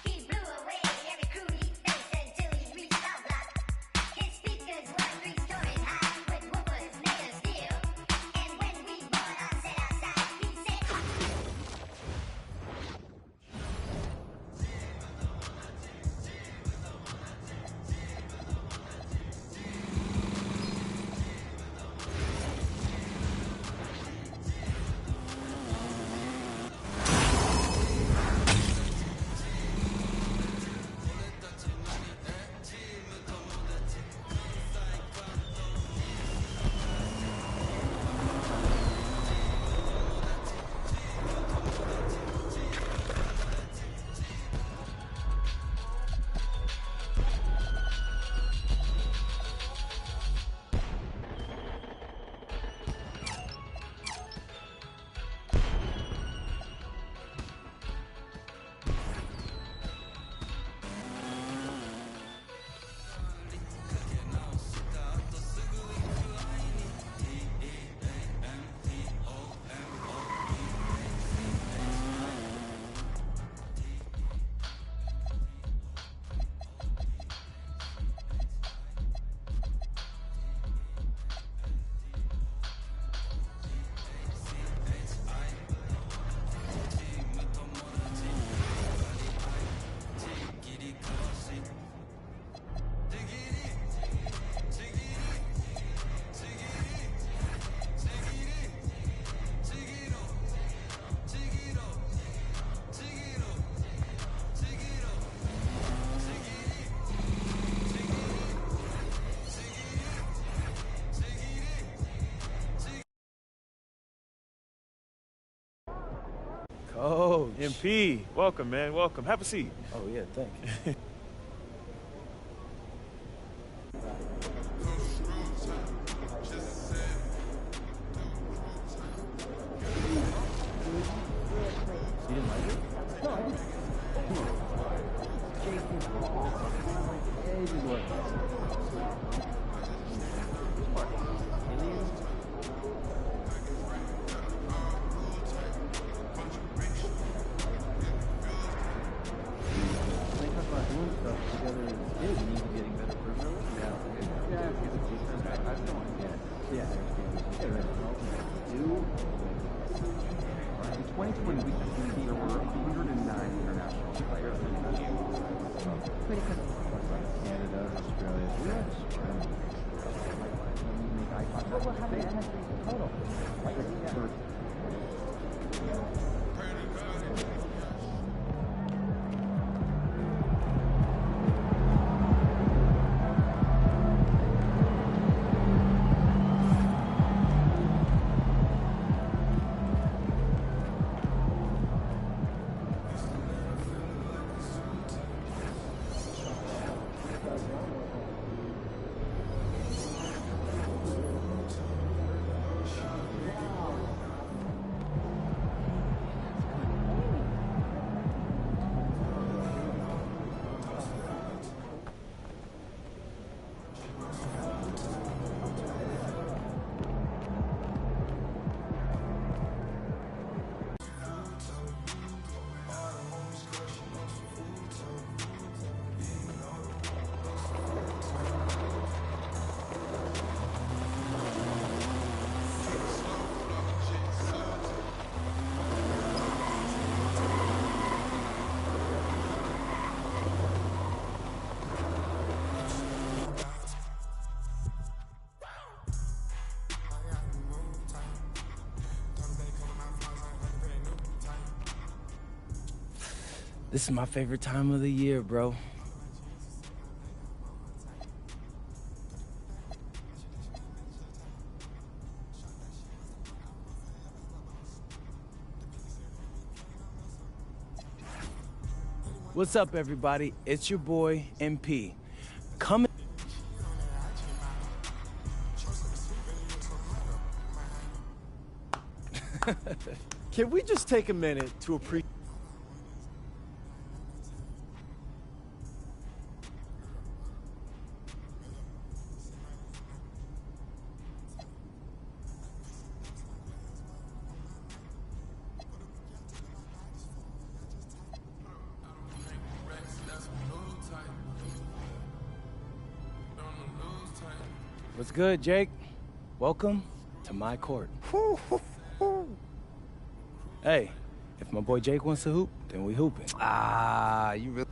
He blew away every crew he faced until he reached our block. His speakers were 3 stories high with woofers made of steel. And when we brought our set outside, he said, Coach. MP, welcome, man. Welcome. Have a seat. Oh, yeah, thank you. You didn't like it? No, I didn't. This is my favorite time of the year, bro. What's up, everybody? It's your boy, MP. Coming. Can we just take a minute to appreciate? What's good, Jake? Welcome to my court. Hey, if my boy Jake wants to hoop, then we hooping. Ah, you really...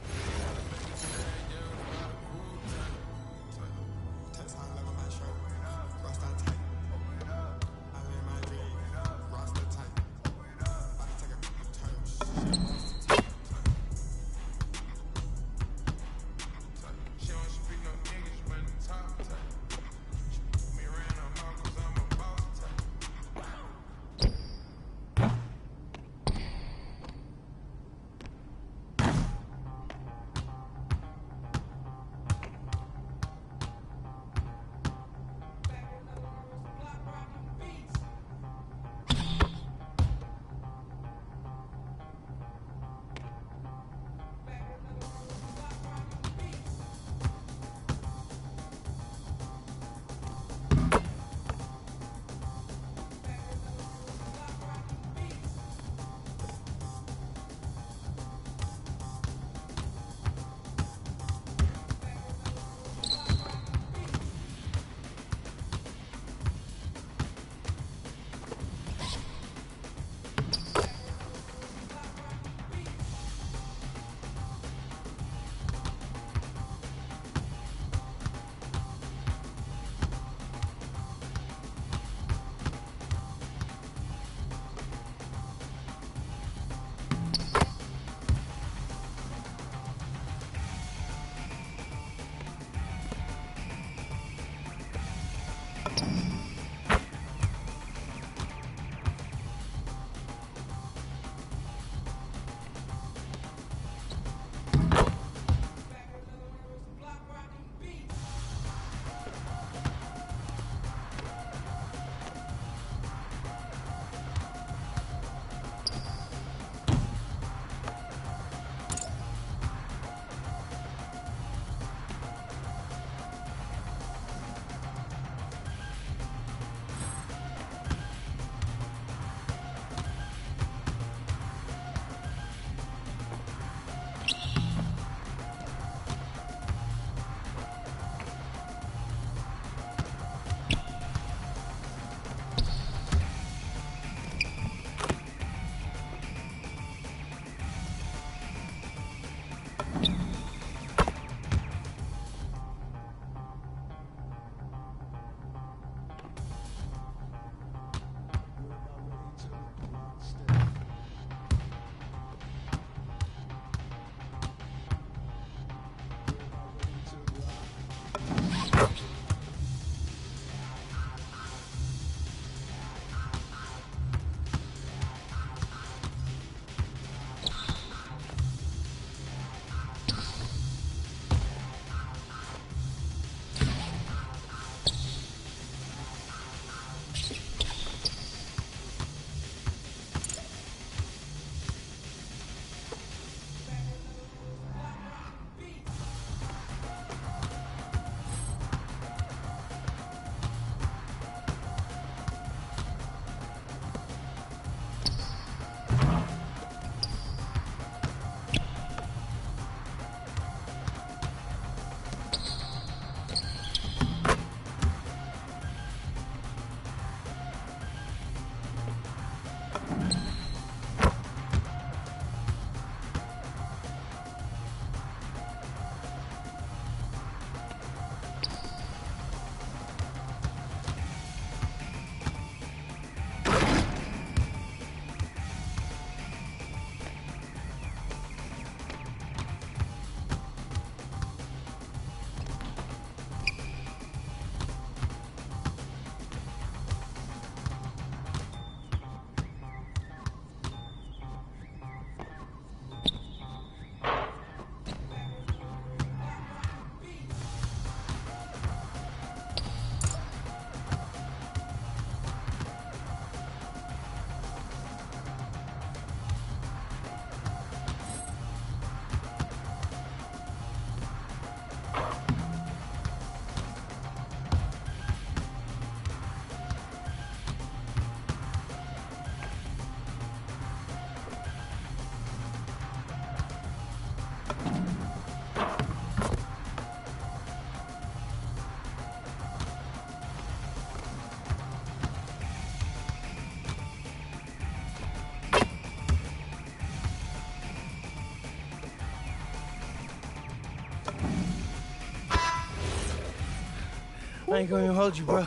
I ain't gonna even hold you, bro.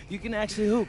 You can actually hoop.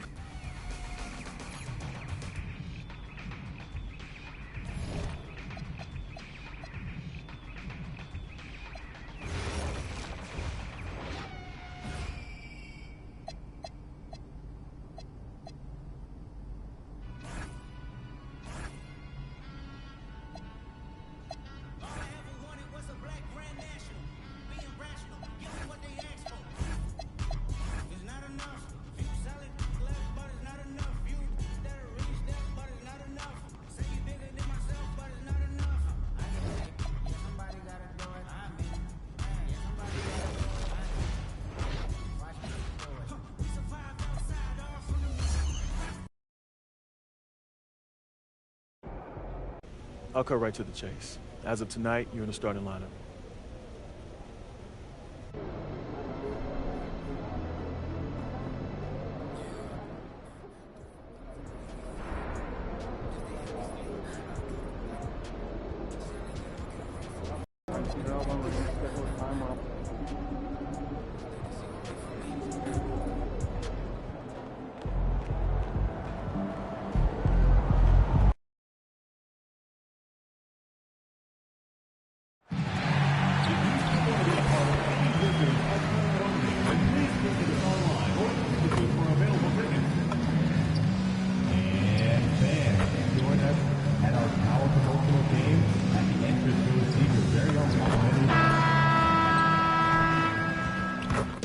I'll cut right to the chase. As of tonight, you're in the starting lineup.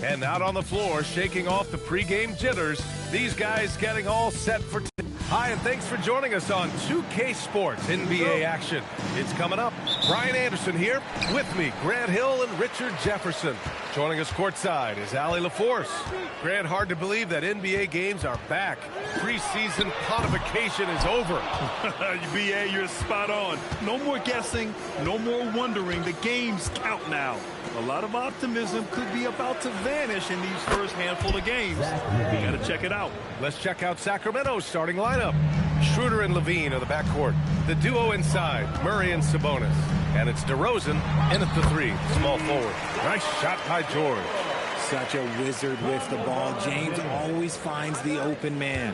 And out on the floor, shaking off the pregame jitters, these guys getting all set for Hi, and thanks for joining us on 2K Sports NBA action. It's coming up. Brian Anderson here. With me, Grant Hill and Richard Jefferson. Joining us courtside is Allie LaForce. Grant, hard to believe that NBA games are back. Preseason codification is over. BA, you're spot on. No more guessing, no more wondering. The games count now. A lot of optimism could be about to vanish in these first handful of games. You got to check it out. Let's check out Sacramento's starting lineup. Schroeder and Levine are the backcourt. The duo inside, Murray and Sabonis. And it's DeRozan in at the three, small forward. Nice shot by George. Such a wizard with the ball. James always finds the open man.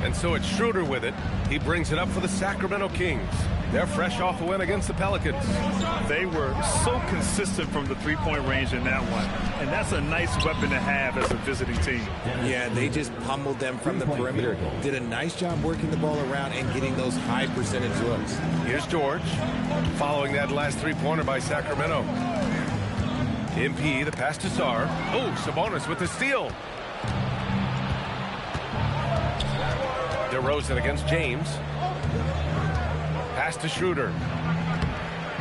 And so it's Schroeder with it. He brings it up for the Sacramento Kings. They're fresh off a win against the Pelicans. They were so consistent from the three-point range in that one. And that's a nice weapon to have as a visiting team. Yeah, they just pummeled them from the perimeter. Did a nice job working the ball around and getting those high percentage looks. Here's George, following that last three-pointer by Sacramento. MP, the pass to Sarr. Oh, Sabonis with the steal. DeRozan against James. Pass to Schroeder.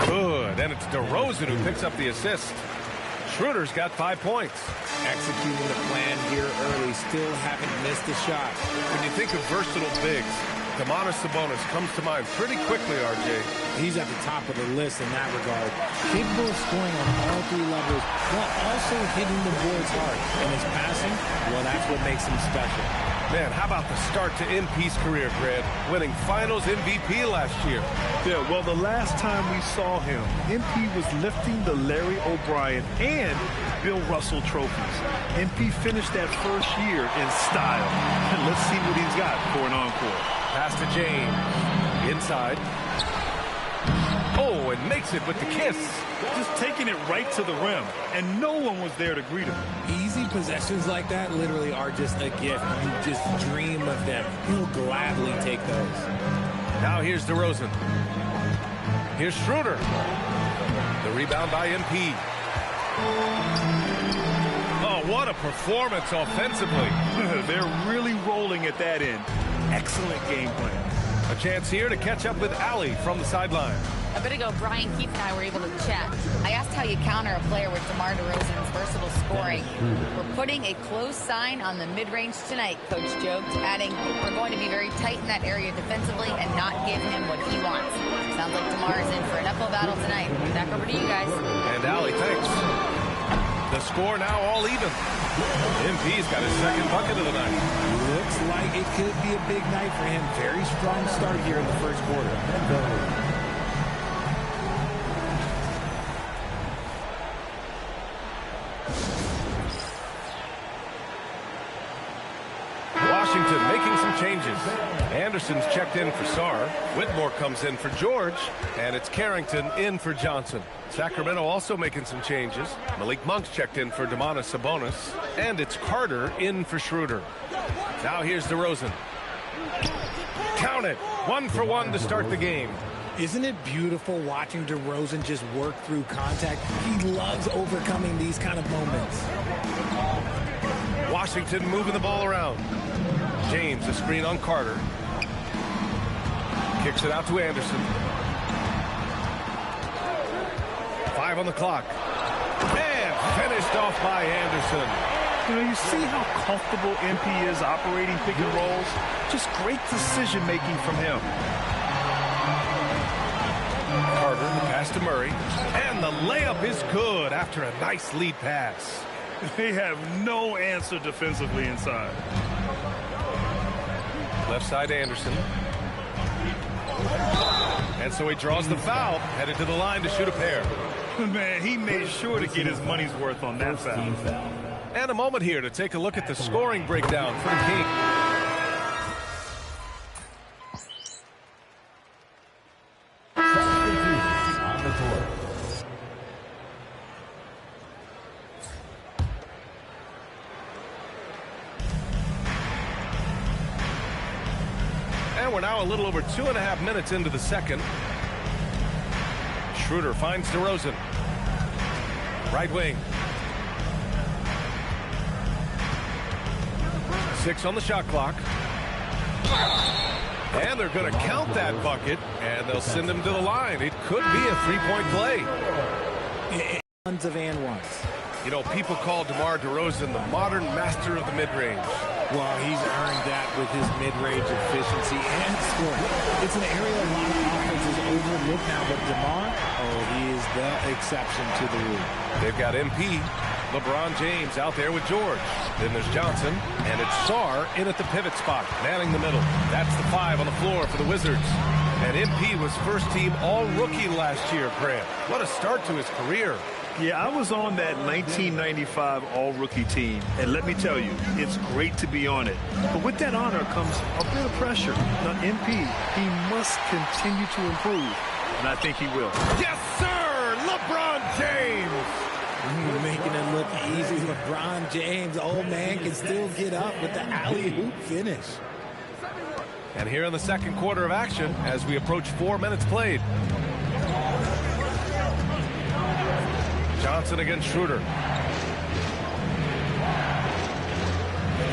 Good, and it's DeRozan who picks up the assist. Schroeder's got 5 points. Executing the plan here early, still haven't missed a shot. When you think of versatile bigs, Domantas Sabonis comes to mind pretty quickly, RJ. He's at the top of the list in that regard. Capable of scoring on all three levels, while also hitting the boards hard. And his passing, well, that's what makes him special. Man, how about the start to MP's career, Grant? Winning Finals MVP last year. Yeah, well, the last time we saw him, MP was lifting the Larry O'Brien and Bill Russell trophies. MP finished that first year in style. And let's see what he's got for an encore. Pass to James. Inside. Oh, and makes it with the kiss. Just taking it right to the rim, and no one was there to greet him. Easy possessions like that literally are just a gift. You just dream of them. He'll gladly take those. Now here's DeRozan. Here's Schroeder. The rebound by MP. Oh, what a performance offensively. They're really rolling at that end. Excellent game plan. A chance here to catch up with Allie from the sideline. A bit ago, Brian Keith and I were able to chat. I asked how you counter a player with DeMar DeRozan's versatile scoring. We're putting a close sign on the mid-range tonight, Coach joked, adding, we're going to be very tight in that area defensively and not give him what he wants. Sounds like DeMar is in for an uphill battle tonight. Back over to you guys. And Allie, thanks. The score now all even. MP's got his second bucket of the night. Looks like it could be a big night for him. Very strong start here in the first quarter. Washington making some changes. Anderson's checked in for Sarr. Whitmore comes in for George. And it's Carrington in for Johnson. Sacramento also making some changes. Malik Monk's checked in for Domantas Sabonis. And it's Carter in for Schroeder. Now here's DeRozan. Count it. 1 for 1 to start the game. Isn't it beautiful watching DeRozan just work through contact? He loves overcoming these kind of moments. Washington moving the ball around. James, a screen on Carter. Kicks it out to Anderson. 5 on the clock. And finished off by Anderson. You know, you see how comfortable MP is operating pick and rolls. Just great decision-making from him. Carter, the pass to Murray. And the layup is good after a nice lead pass. They have no answer defensively inside. Left side Anderson. And so he draws the foul, headed to the line to shoot a pair. Man, he made sure to get his money's worth on that foul. And a moment here to take a look at the scoring breakdown for the Kings. On the court. And we're now a little over 2.5 minutes into the second. Schroeder finds DeRozan. Right wing. 6 on the shot clock. And they're going to count that bucket, and they'll send him to the line. It could be a three-point play. Tons of and ones. You know, people call DeMar DeRozan the modern master of the mid-range. Well, he's earned that with his mid-range efficiency and scoring. It's an area a lot of offenses overlook now, but DeMar, he is the exception to the rule. They've got MP, LeBron James out there with George. Then there's Johnson, and it's Sarr in at the pivot spot, manning the middle. That's the 5 on the floor for the Wizards. And MP was first-team all-rookie last year, Grant. What a start to his career. Yeah, I was on that 1995 all-rookie team, and let me tell you, it's great to be on it. But with that honor comes a bit of pressure. Now, MP, he must continue to improve, and I think he will. Yes, sir! LeBron James! Making it look easy. LeBron James, old man, can still get up with the alley-oop finish. And here in the second quarter of action, as we approach 4 minutes played. Johnson against Schroeder.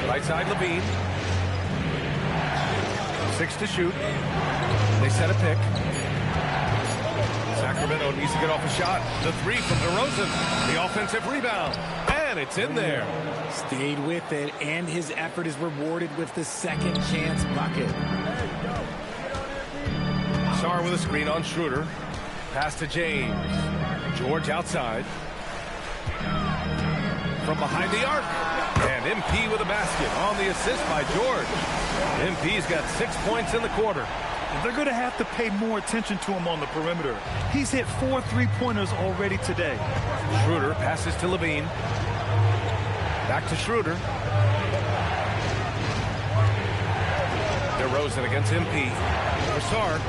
Right side Levine. 6 to shoot. They set a pick. Sacramento needs to get off a shot. The 3 from DeRozan. The offensive rebound. And it's in there. Stayed with it, and his effort is rewarded with the second chance bucket. Sarr with a screen on Schroeder. Pass to James. George outside. From behind the arc. And MP with a basket on the assist by George. MP's got 6 points in the quarter. They're going to have to pay more attention to him on the perimeter. He's hit 4 3-pointers already today. Schroeder passes to Levine. Back to Schroeder. DeRozan against MP. For Sarr.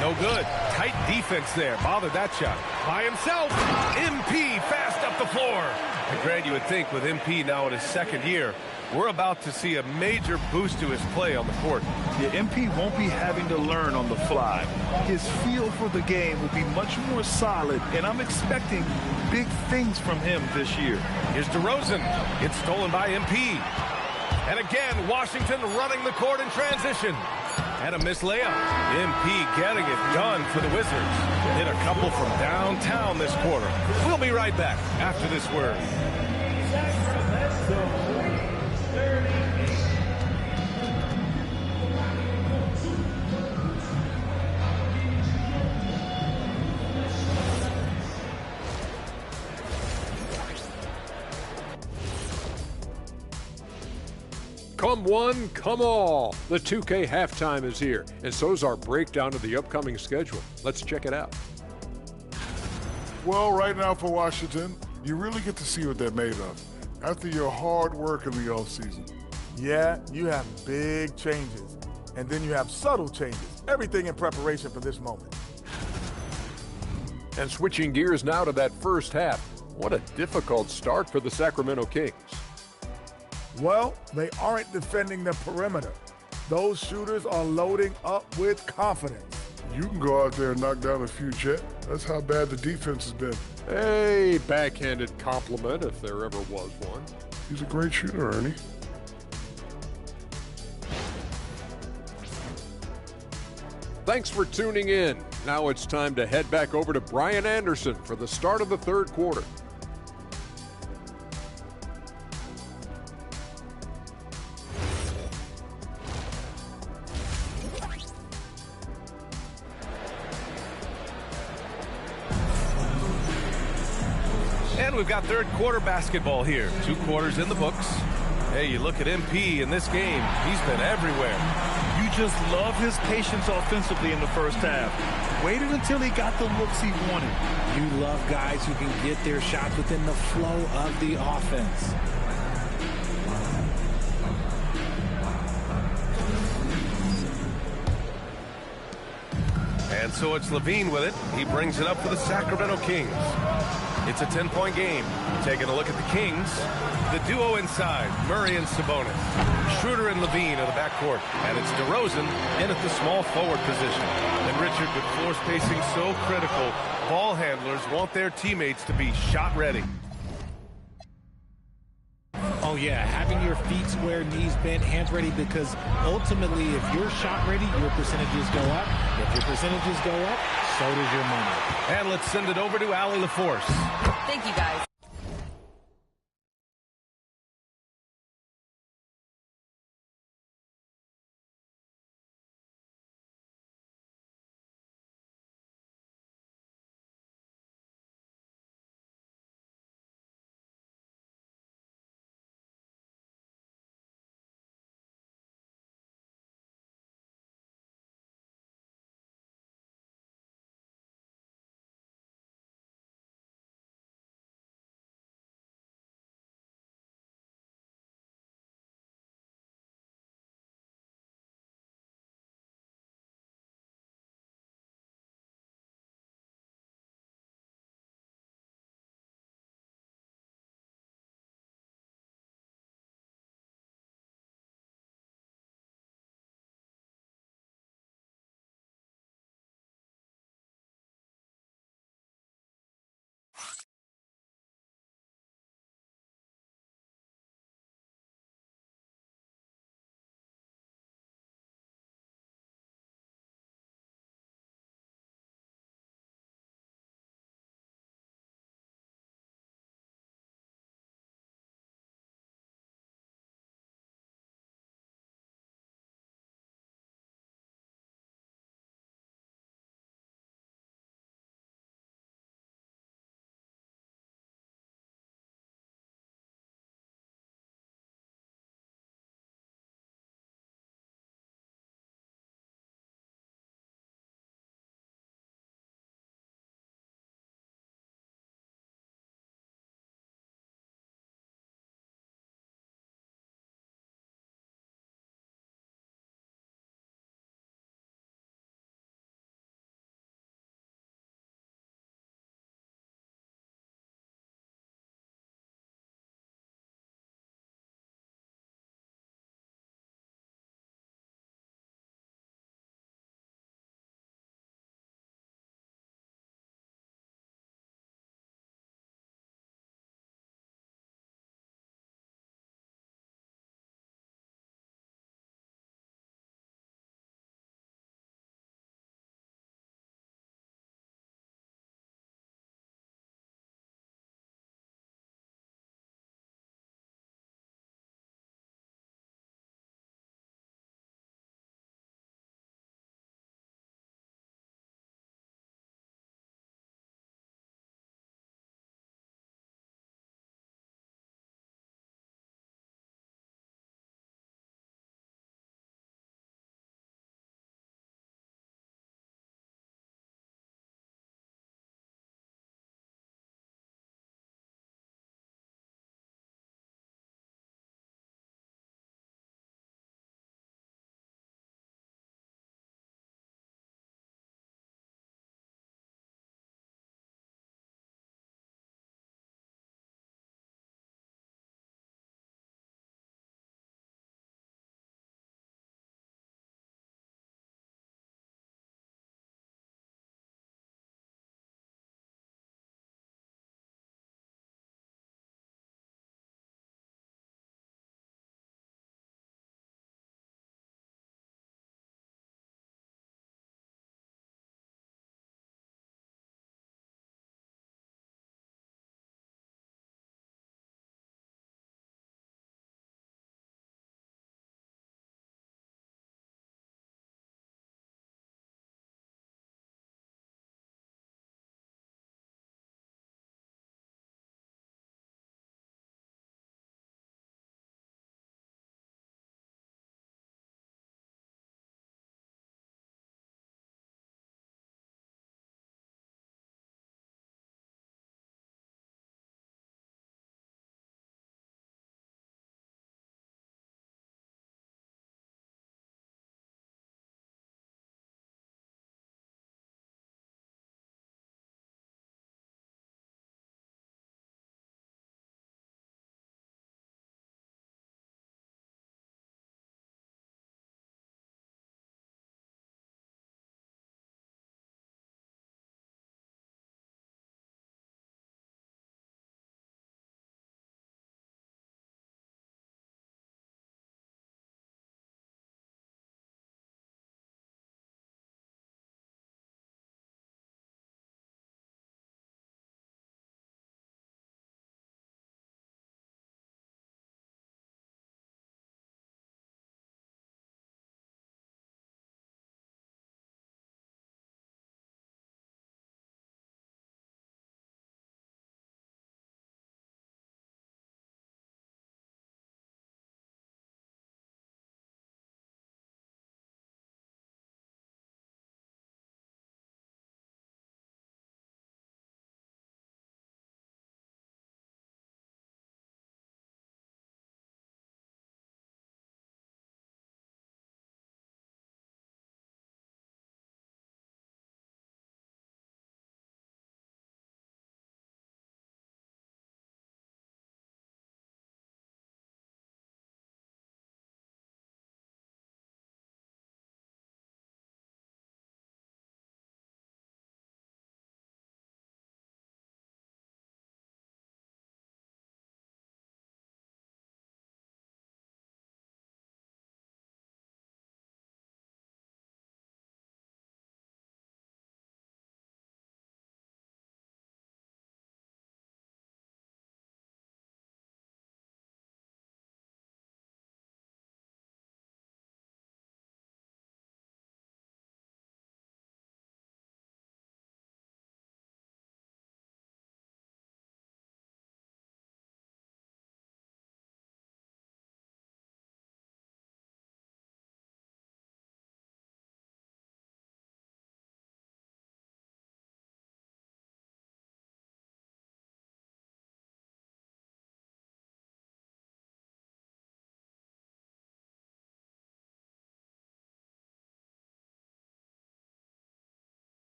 No good. Tight defense there. Bothered that shot. By himself. MP fast up the floor. And Grant, you would think with MP now in his second year, we're about to see a major boost to his play on the court. Yeah, MP won't be having to learn on the fly. His feel for the game will be much more solid, and I'm expecting big things from him this year. Here's DeRozan. It's stolen by MP. And again, Washington running the court in transition. And a missed layup. MP getting it done for the Wizards. Hit a couple from downtown this quarter. We'll be right back after this word. Come one, come all. The 2K halftime is here, and so is our breakdown of the upcoming schedule. Let's check it out. Well, right now for Washington, you really get to see what they're made of. After your hard work in the offseason, Yeah, you have big changes. And then you have subtle changes. Everything in preparation for this moment. And switching gears now to that first half. What a difficult start for the Sacramento Kings. Well, they aren't defending the perimeter. Those shooters are loading up with confidence. You can go out there and knock down a few, Chet. That's how bad the defense has been. A backhanded compliment, if there ever was one. He's a great shooter, Ernie. Thanks for tuning in. Now it's time to head back over to Brian Anderson for the start of the third quarter. And we've got third quarter basketball here. 2 quarters in the books. Hey, you look at MP in this game, he's been everywhere. You just love his patience offensively in the first half. Waited until he got the looks he wanted. You love guys who can get their shots within the flow of the offense. And so it's Levine with it. He brings it up for the Sacramento Kings. It's a 10-point game. Taking a look at the Kings. The duo inside, Murray and Sabonis. Schroeder and Levine in the backcourt. And it's DeRozan in at the small forward position. And Richard, with floor spacing so critical, ball handlers want their teammates to be shot ready. Oh, yeah, having your feet square, knees bent, hands ready, because ultimately, if you're shot ready, your percentages go up. If your percentages go up, so does your money. And let's send it over to Allie LaForce. Thank you, guys.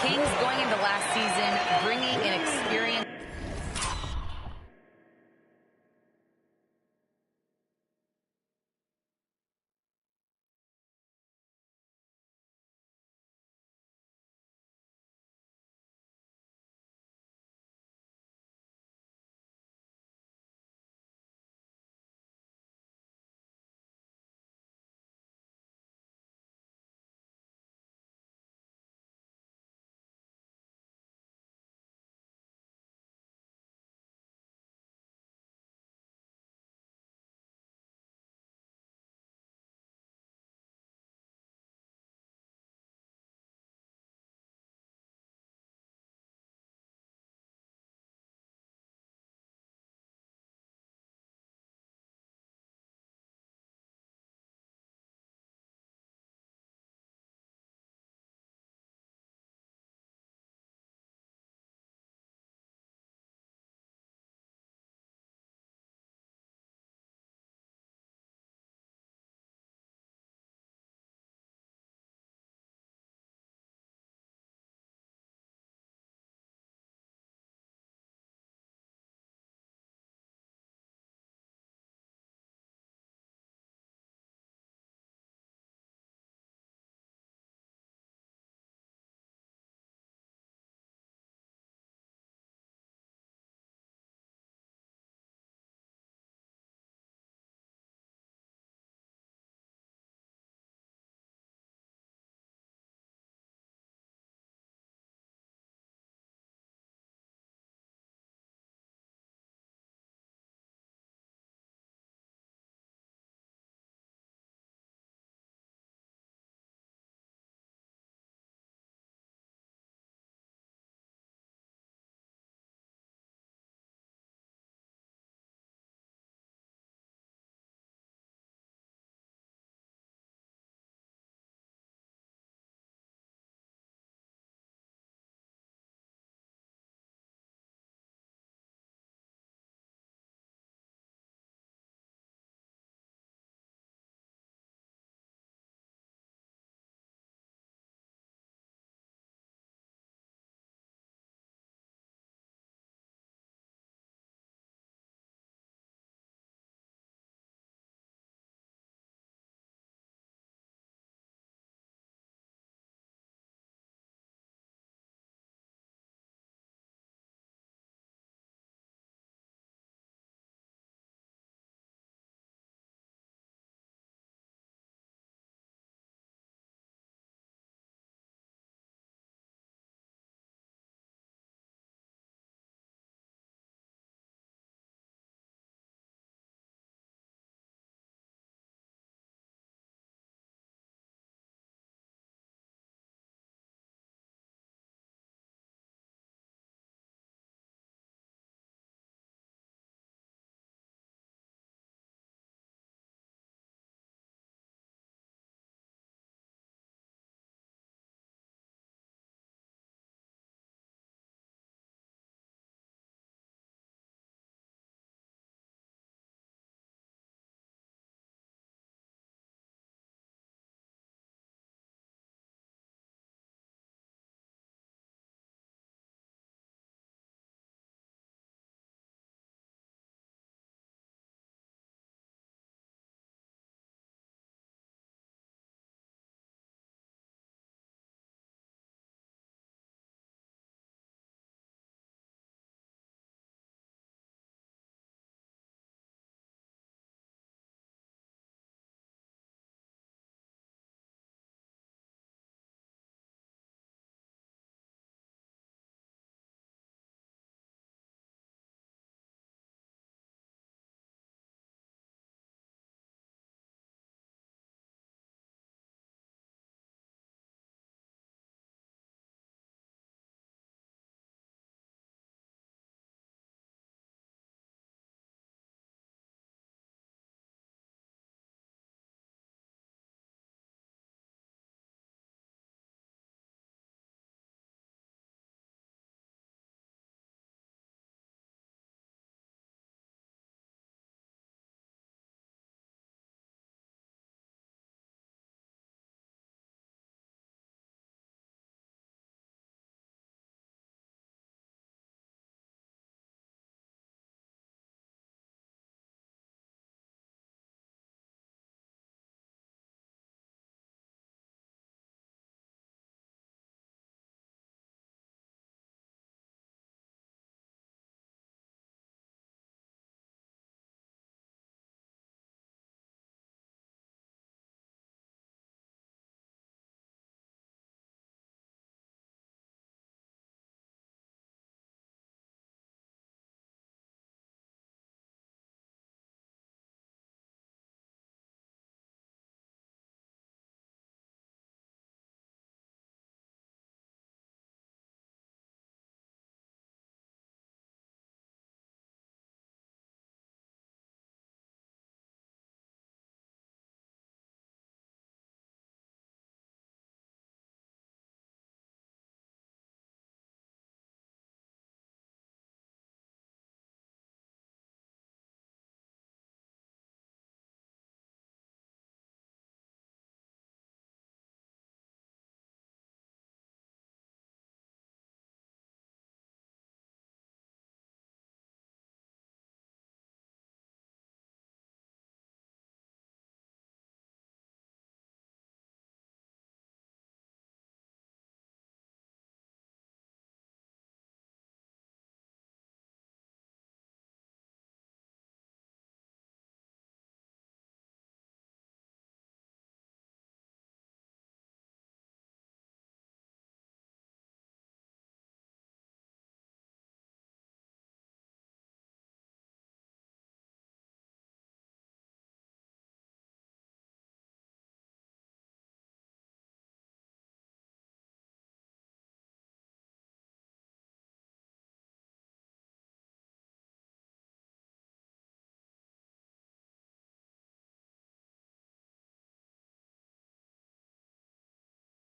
Kings going into